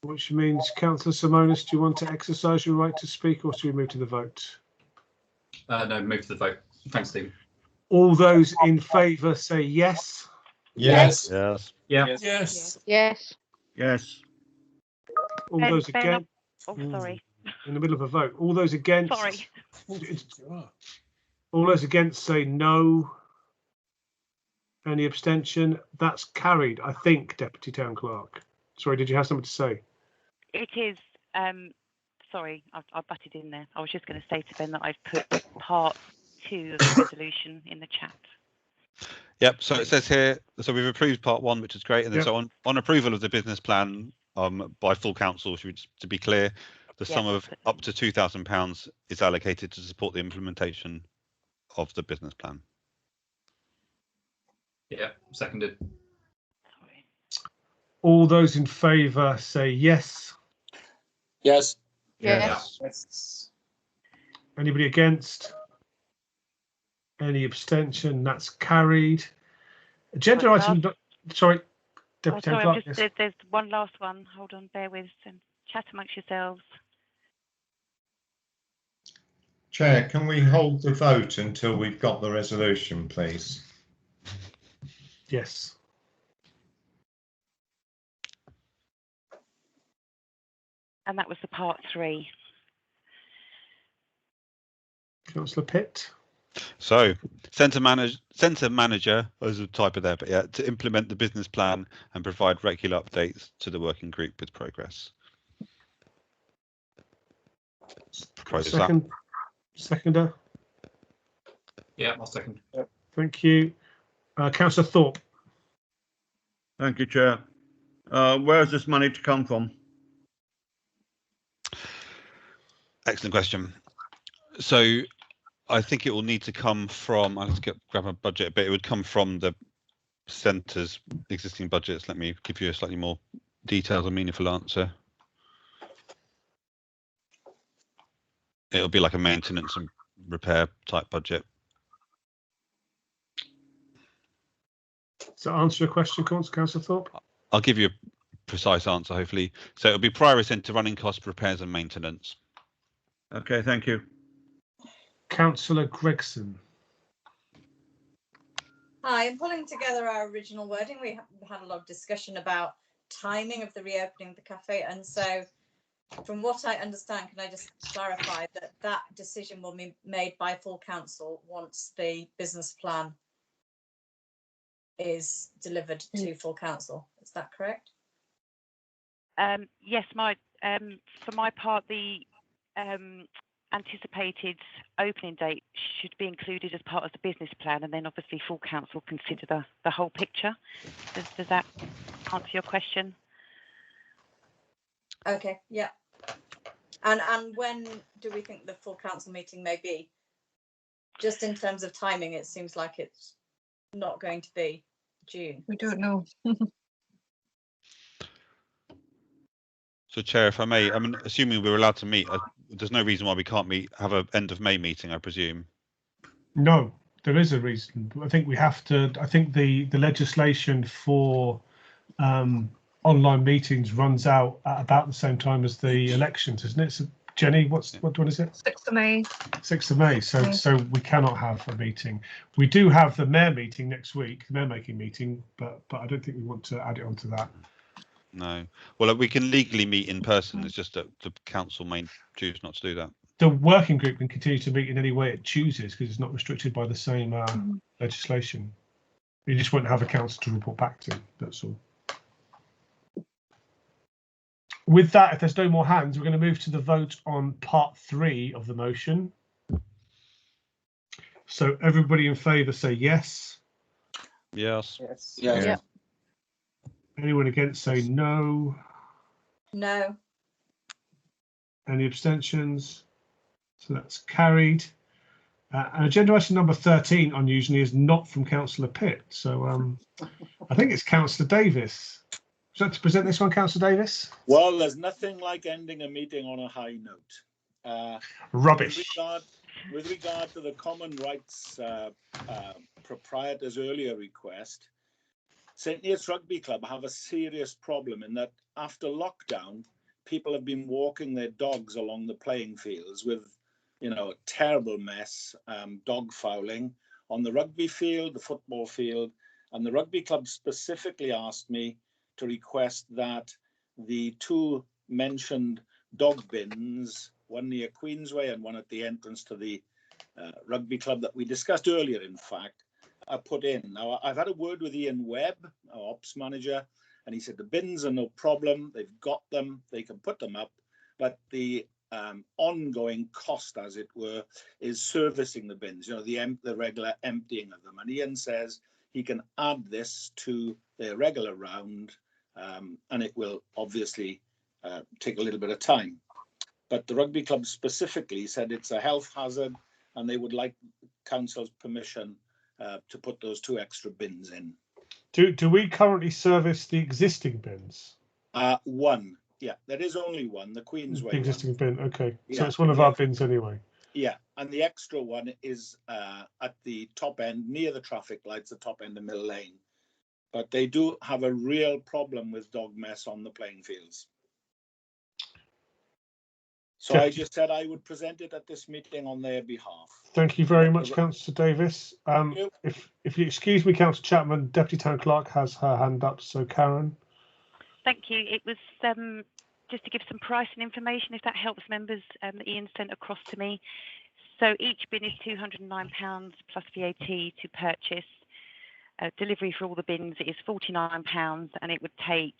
which means, Councillor Simonis, do you want to exercise your right to speak, or should we move to the vote? No, move to the vote. Thanks, Stephen. All those in favour say yes. Yes. Yes. Yeah. Yes. Yes. Yes. All those against. Oh, sorry. In the middle of a vote. All those against. Sorry. All those against say no. Any abstention? That's carried, I think, Deputy Town Clerk. Sorry, did you have something to say? It is. Sorry, I butted in there. I was just going to say to Ben that I've put part 2 of the resolution in the chat. Yep, so it says here, so we've approved part 1, which is great, and then so on approval of the business plan by full council, to be clear, the sum of up to £2,000 is allocated to support the implementation of the business plan. Yeah, seconded. All those in favour say yes. Yes. Yes. Anybody against? Any abstention? That's carried. Agenda item. Sorry, Deputy Town Clerk. Yes. There's one last one. Hold on, bear with and chat amongst yourselves. Chair, can we hold the vote until we've got the resolution, please? Yes. And that was the part 3. Councillor Pitt. So, centre manager, there's a typo there, but yeah, to implement the business plan and provide regular updates to the working group with progress. propose Seconder. Yeah, I'll second. Thank you. Councillor Thorpe. Thank you, Chair. Where is this money to come from? Excellent question. So I think it will need to come from, I'll just grab a budget, but it would come from the centre's existing budgets. Let me give you a slightly more detailed and meaningful answer. It'll be like a maintenance and repair type budget. Does that answer your question, Councillor Thorpe? I'll give you a precise answer, hopefully. So it'll be prior into running costs, repairs and maintenance. Okay, thank you. Councillor Gregson. Hi, I'm pulling together our original wording. We had a lot of discussion about timing of the reopening of the cafe, and so from what I understand, can I just clarify that that decision will be made by full council once the business plan is delivered to full council? Is that correct? Yes, for my part, the anticipated opening date should be included as part of the business plan, and then obviously full council consider the whole picture. Does that answer your question? Okay, yeah. And when do we think the full council meeting may be? Just in terms of timing, it seems like it's not going to be June. We don't know. So, Chair, if I may, I mean, assuming we're allowed to meet, there's no reason why we can't have an end of May meeting, I presume. No, there is a reason. I think we have to. I think the legislation for online meetings runs out at about the same time as the elections, isn't it? So, Jenny, what is it? 6th of May. 6th of May. So we cannot have a meeting. We do have the mayor meeting next week, the mayor making meeting, but I don't think we want to add it onto that. No. Well, we can legally meet in person. It's just that the council may choose not to do that. The working group can continue to meet in any way it chooses because it's not restricted by the same legislation. You just won't have a council to report back to. That's all. With that, if there's no more hands, we're going to move to the vote on part 3 of the motion. So everybody in favour say yes. Yes. Yes. Yes. Yeah. Anyone against say no. No. Any abstentions? So that's carried. And agenda item number 13, unusually, is not from Councillor Pitt. So I think it's Councillor Davis. Would you like to present this one, Councillor Davis? Well, there's nothing like ending a meeting on a high note. Rubbish. With regard to the Common Rights proprietor's earlier request, St. Neots Rugby Club have a serious problem in that after lockdown, people have been walking their dogs along the playing fields with, a terrible mess, dog fouling on the rugby field, the football field, and the rugby club specifically asked me to request that the 2 mentioned dog bins, one near Queensway and one at the entrance to the rugby club that we discussed earlier, in fact, are put in. Now, I've had a word with Ian Webb, our ops manager, and he said the bins are no problem. They've got them. They can put them up. But the ongoing cost, as it were, is servicing the bins, the regular emptying of them. And Ian says he can add this to their regular round, and it will obviously take a little bit of time. But the rugby club specifically said it's a health hazard and they would like council's permission to put those 2 extra bins in. Do we currently service the existing bins? One. Yeah, there is only one, the Queensway The existing bin, okay. Yeah, So it's one of our bins anyway. Yeah, and the extra one is at the top end, near the traffic lights, the top end of Mill Lane. But they do have a real problem with dog mess on the playing fields. So I just said I would present it at this meeting on their behalf. Thank you very much, Councillor Davis. If you excuse me, Councillor Chapman, Deputy Town Clerk has her hand up. So Karen. Thank you. It was just to give some pricing information, if that helps members, that Ian sent across to me. So each bin is £209 plus VAT to purchase. Delivery for all the bins is £49, and it would take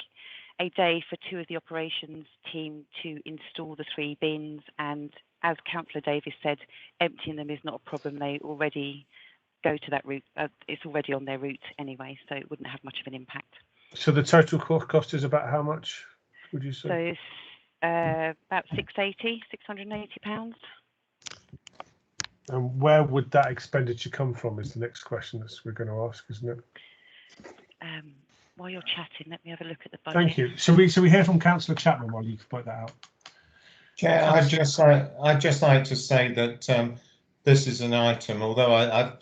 a day for 2 of the operations team to install the 3 bins and as Councillor Davis said, emptying them is not a problem. They already go to that route. It's already on their route anyway, so it wouldn't have much of an impact. So the total cost is about how much, would you say? So it's about £680. And where would that expenditure come from is the next question that we're going to ask, isn't it? While you're chatting, let me have a look at the budget. Thank you. So we hear from Councillor Chapman while you point that out. Chair, I'd just like to say that this is an item, although I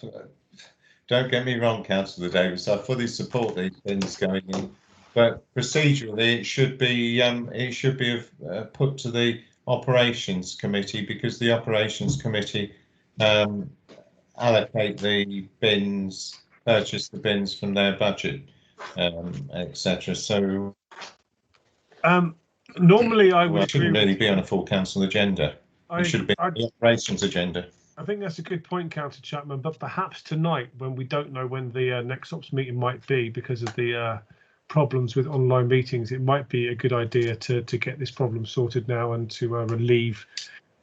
don't get me wrong, Councillor Davis, I fully support these things going in, but procedurally it should be put to the Operations Committee, because the Operations Committee allocate the bins, purchase the bins from their budget, etc. So normally I would shouldn't really be on a full council agenda. It should be on the operations agenda. I think that's a good point, Councillor Chapman, but perhaps tonight, when we don't know when the next ops meeting might be because of the problems with online meetings, it might be a good idea to get this problem sorted now and to relieve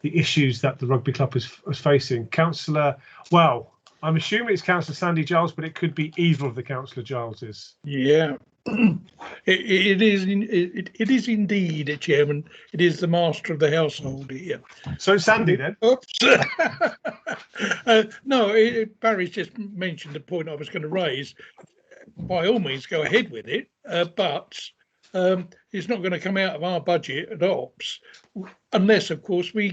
the issues that the rugby club is facing. Councillor, well, I'm assuming it's Councillor Sandy Giles, but it could be either of the Councillor Gileses. Yeah, it is indeed, Chairman. It is the master of the household here. So Sandy then. Oops. No, Barry's just mentioned the point I was going to raise. By all means, go ahead with it, but it's not going to come out of our budget at Ops, unless, of course, we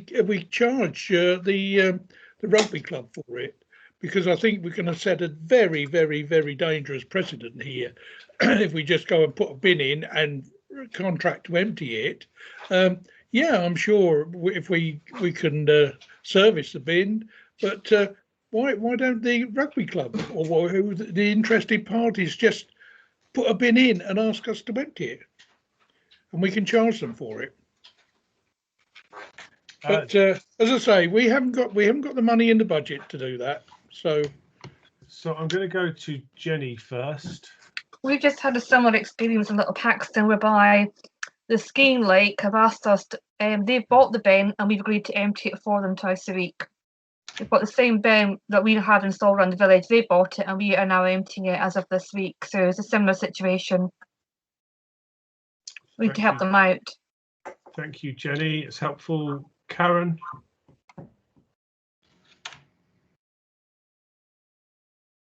charge the rugby club for it. Because I think we're going to set a very, very, very dangerous precedent here if we just go and put a bin in and contract to empty it. Yeah, I'm sure if we can service the bin, but why don't the rugby club or who the interested parties just put a bin in and ask us to empty it, and we can charge them for it. But as I say, we haven't got the money in the budget to do that. So I'm going to go to Jenny first. We've just had a similar experience in Little Caxton, whereby the skiing lake have asked us to, they've bought the bin and we've agreed to empty it for them twice a week. They've got the same bin that we have installed around the village. They bought it and we are now emptying it as of this week. So it's a similar situation. We need to help them out. Thank you, Jenny. It's helpful. Karen?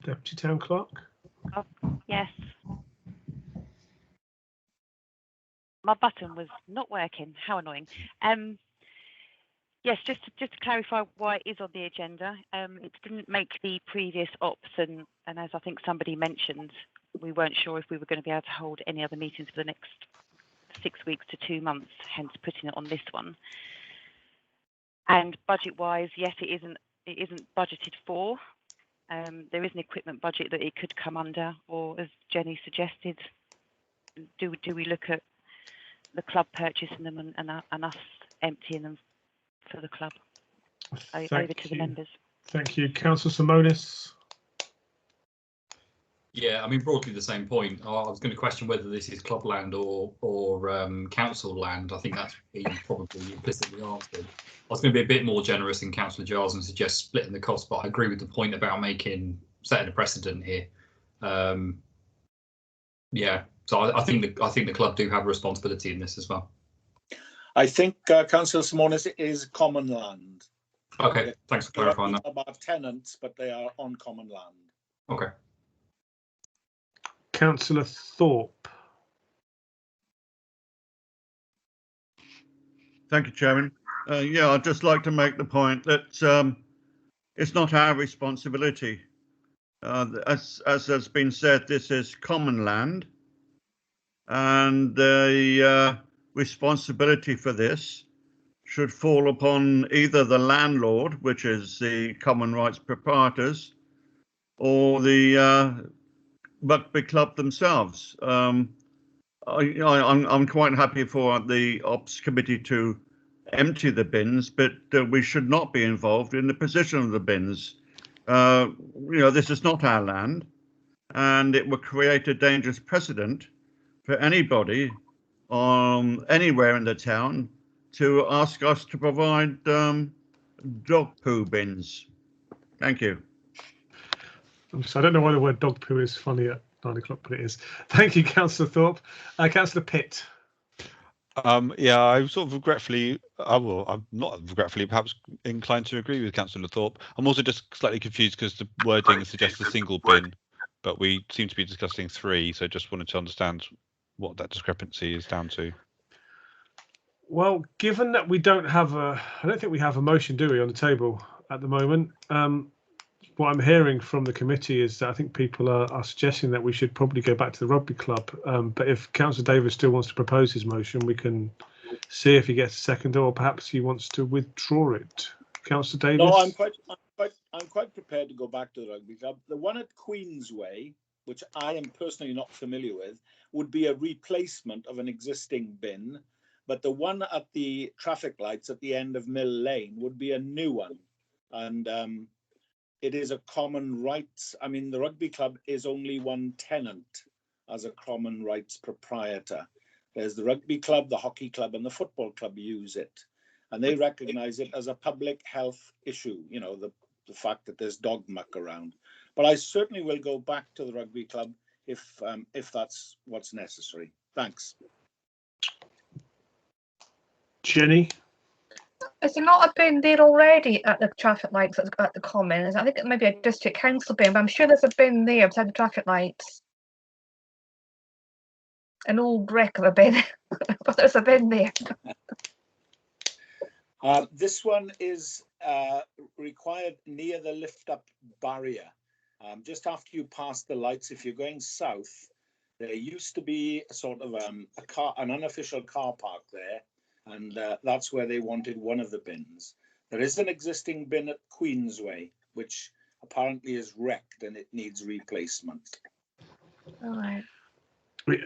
Deputy Town Clerk? Oh, yes. My button was not working. How annoying. Yes, just to clarify why it is on the agenda. It didn't make the previous ops, and as I think somebody mentioned, we weren't sure if we were going to be able to hold any other meetings for the next 6 weeks to 2 months, hence putting it on this one. And budget-wise, yes, it isn't budgeted for. There is an equipment budget that it could come under, or as Jenny suggested, do we look at the club purchasing them and us emptying them for the club over to the members? Thank you. Councillor Simonis? Yeah, I mean, broadly the same point. I was going to question whether this is club land or council land. I think that's been probably implicitly answered. I was going to be a bit more generous in Councillor Giles and suggest splitting the cost, but I agree with the point about setting a precedent here. Yeah, so I think the club do have a responsibility in this as well. I think Councillor Simonis is common land. Okay, thanks for clarifying that. About tenants, but they are on common land. Okay. Councillor Thorpe. Thank you, Chairman. Yeah, I'd just like to make the point that it's not our responsibility. As has been said, this is common land, and the responsibility for this should fall upon either the landlord, which is the common rights proprietors, or the rugby club themselves. I'm quite happy for the Ops Committee to empty the bins, but we should not be involved in the position of the bins. This is not our land, and it would create a dangerous precedent for anybody anywhere in the town to ask us to provide dog poo bins. Thank you. So I don't know why the word dog poo is funny at 9 o'clock, but it is. Thank you, Councillor Thorpe. Councillor Pitt. Yeah, I sort of regretfully, well, I'm not regretfully, perhaps inclined to agree with Councillor Thorpe. I'm also just slightly confused because the wording suggests a single bin, but we seem to be discussing 3, so just wanted to understand what that discrepancy is down to. Well, given that we don't have I don't think we have a motion, do we, on the table at the moment? What I'm hearing from the committee is that I think people are suggesting that we should probably go back to the rugby club. But if Councillor Davis still wants to propose his motion, we can see if he gets a second, or perhaps he wants to withdraw it. Councillor Davis. No, I'm quite prepared to go back to the rugby club. The one at Queensway, which I am personally not familiar with, would be a replacement of an existing bin. But the one at the traffic lights at the end of Mill Lane would be a new one. And it is a common rights. I mean, the rugby club is only one tenant as a common rights proprietor. There's the rugby club, the hockey club, and the football club use it. And they recognize it as a public health issue, you know, the fact that there's dog muck around. But I certainly will go back to the rugby club if that's what's necessary. Thanks. Jenny? Is there not a bin there already at the traffic lights at the Commons? I think it may be a district council bin, but I'm sure there's a bin there beside the traffic lights. An old wreck of a bin, but there's a bin there. This one is required near the lift-up barrier. Just after you pass the lights, if you're going south, there used to be a sort of an unofficial car park there. And that's where they wanted one of the bins. There is an existing bin at Queensway, which apparently is wrecked and it needs replacement. All right.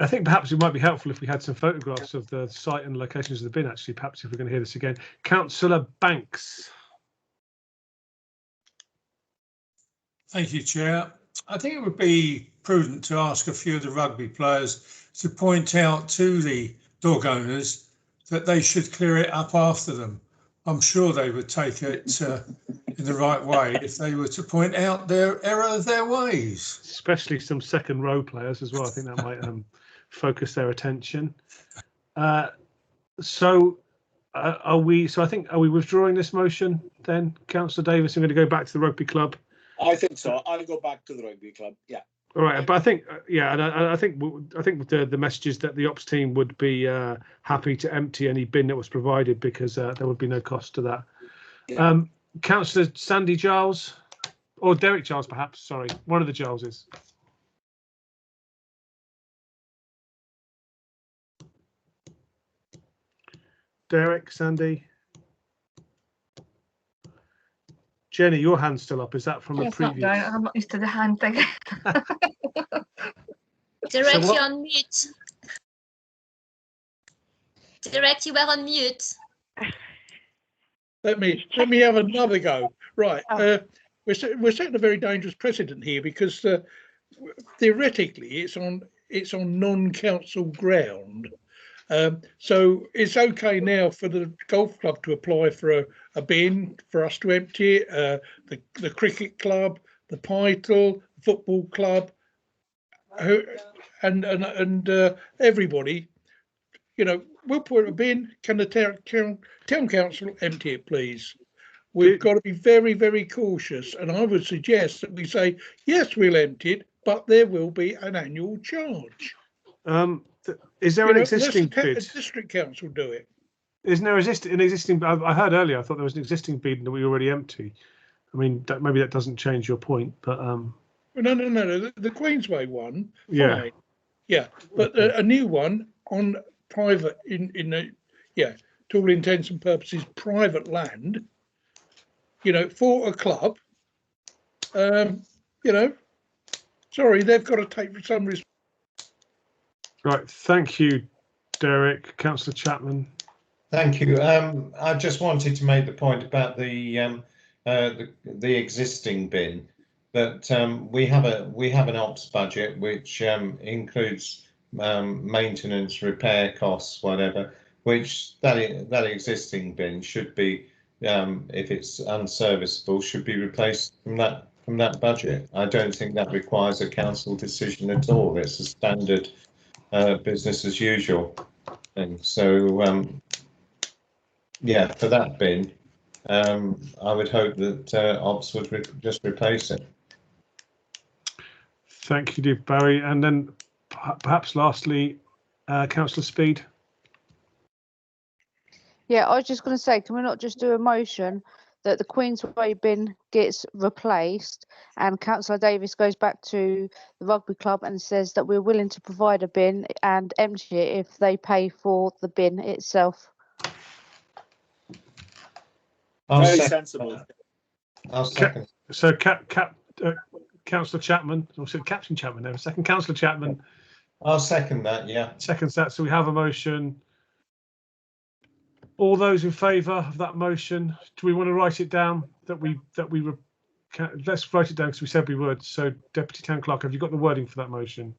I think perhaps it might be helpful if we had some photographs of the site and locations of the bin, actually, perhaps if we're going to hear this again. Councillor Banks. Thank you, Chair. I think it would be prudent to ask a few of the rugby players to point out to the dog owners that they should clear it up after them. I'm sure they would take it in the right way if they were to point out their error of their ways. Especially some second row players as well. I think that might focus their attention. So are we withdrawing this motion then, Councillor Davis? I'm going to go back to the rugby club. I think so. I'll go back to the rugby club. Yeah. All right, but I think, and I think the message is that the ops team would be happy to empty any bin that was provided because there would be no cost to that. Yeah. Councillor Sandy Giles, or Derek Giles, perhaps. Sorry, one of the Gileses. Derek, Sandy. Jenny, your hand's still up. Is that from a previous? I'm not used to the hand thing. Derek, you're on mute. Derek, you were on mute. Let me have another go. Right, we're setting a very dangerous precedent here because theoretically it's on non-council ground. So it's okay now for the golf club to apply for a bin for us to empty it. The cricket club, the Pytel, the football club, and everybody, you know, we'll put a bin. Can the town council empty it, please? We've got to be very, very cautious, and I would suggest that we say yes, we'll empty it, but there will be an annual charge. Is there an existing bid? A district council do it. Isn't there an existing? I heard earlier. I thought there was an existing bid that we already empty. I mean, maybe that doesn't change your point, but no. The Queensway one, yeah, fine. Yeah, but a new one on private to all intents and purposes, private land. You know, for a club. You know, sorry, they've got to take some responsibility. Right, thank you, Derek. Councillor Chapman. Thank you. I just wanted to make the point about the existing bin, that we have an ops budget which includes maintenance, repair costs, whatever, which that existing bin should be if it's unserviceable, should be replaced from that budget. I don't think that requires a council decision at all. It's a standard business as usual thing. So yeah, for that bin, I would hope that Ops would just replace it. Thank you, Barry. And then perhaps lastly, Councillor Speed. Yeah, I was just going to say, can we not just do a motion that the Queensway bin gets replaced and Councillor Davis goes back to the rugby club and says that we're willing to provide a bin and empty it if they pay for the bin itself? Very sensible. I'll second. So Councillor Chapman, or so Captain Chapman there, second Councillor Chapman. I'll second that, yeah. Seconds that, so we have a motion. All those in favour of that motion, do we want to write it down let's write it down because we said we would. So Deputy Town Clerk, have you got the wording for that motion?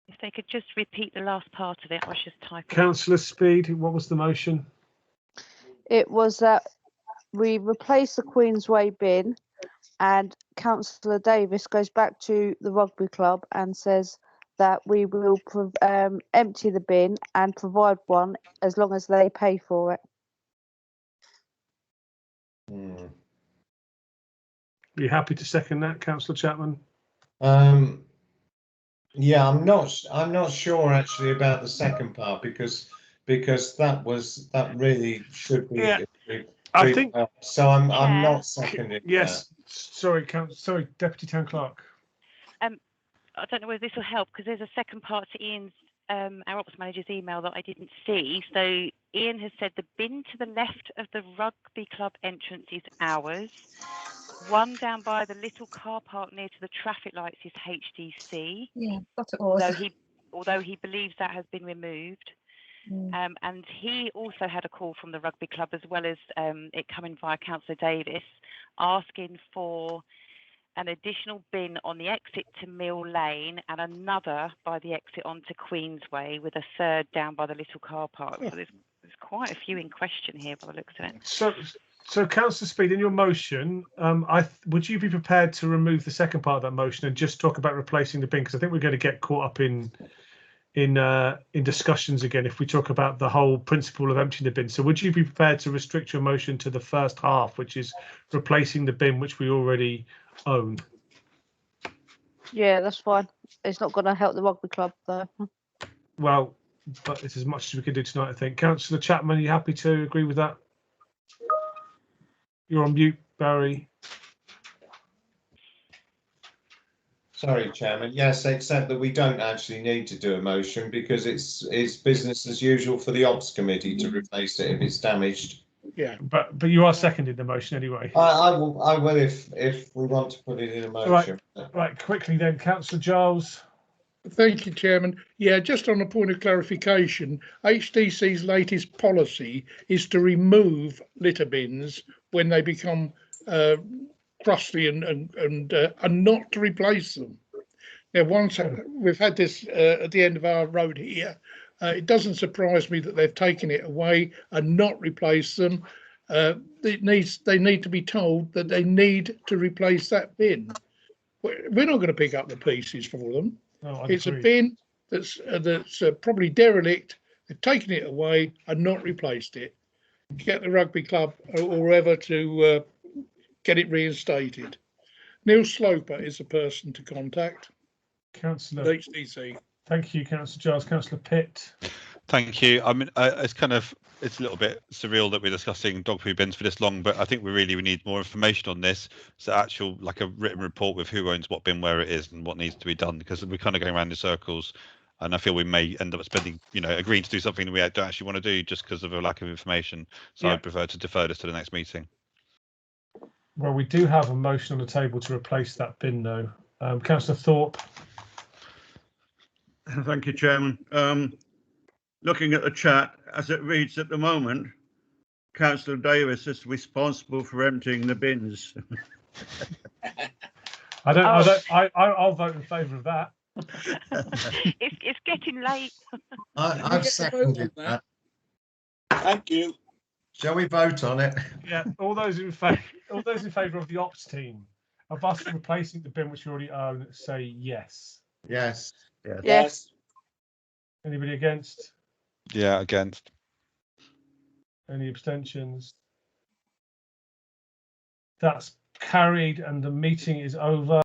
If they could just repeat the last part of it, I was just typing. Councillor Speed, what was the motion? It was that we replace the Queensway bin and Councillor Davis goes back to the rugby club and says that we will empty the bin and provide one as long as they pay for it. Are you happy to second that, Councillor Chapman? Yeah, I'm not sure actually about the second part because that really should be. Yeah, I think so. I'm not seconding. Yes, sorry, Deputy Town Clerk. I don't know whether this will help because there's a second part to Ian's, our ops manager's email that I didn't see. So Ian has said the bin to the left of the rugby club entrance is ours. One down by the little car park near to the traffic lights is HDC. Yeah, that's it was. Although he believes that has been removed. And he also had a call from the rugby club as well as it coming via Councillor Davis asking for an additional bin on the exit to Mill Lane and another by the exit onto Queensway with a third down by the little car park. So there's quite a few in question here by the looks of it. So Councillor Speed, in your motion, would you be prepared to remove the second part of that motion and just talk about replacing the bin? Because I think we're going to get caught up in discussions again if we talk about the whole principle of emptying the bin. So would you be prepared to restrict your motion to the first half, which is replacing the bin which we already own? Yeah, that's fine. It's not going to help the rugby club though. Well, but it's as much as we can do tonight, I think. Councillor Chapman, are you happy to agree with that? You're on mute, Barry. Sorry, Chairman. Yes, except that we don't actually need to do a motion because it's business as usual for the Ops Committee to replace it if it's damaged. Yeah, but you are seconding the motion anyway. I will if we want to put it in a motion. Right, quickly then, Councillor Giles. Thank you, Chairman. Yeah, just on a point of clarification, HDC's latest policy is to remove litter bins when they become crusty and not to replace them. Now, once we've had this at the end of our road here, it doesn't surprise me that they've taken it away and not replaced them. They need to be told that they need to replace that bin. We're not going to pick up the pieces for them. No, it's a bin that's probably derelict. They've taken it away and not replaced it. Get the rugby club or whoever to get it reinstated. Neil Sloper is the person to contact. Councillor HDC. Thank you, Councillor Giles. Councillor Pitt. Thank you. I mean, it's a little bit surreal that we're discussing dog poo bins for this long, but I think we need more information on this. So like a written report with who owns what bin, where it is, and what needs to be done, because we're kind of going around in circles. And I feel we may end up spending, agreeing to do something that we don't actually want to do just because of a lack of information. So I'd prefer to defer this to the next meeting. Well, we do have a motion on the table to replace that bin, though. Councillor Thorpe. Thank you, Chairman. Looking at the chat, as it reads at the moment, Councillor Davis is responsible for emptying the bins. I'll vote in favour of that. It's getting late. I've seconded that. Thank you. Shall we vote on it? Yeah, all those in favour of the ops team of us replacing the bin which we already own, say yes. Yes. Yes. Yes. Anybody against? Yeah, against. Any abstentions? That's carried and the meeting is over.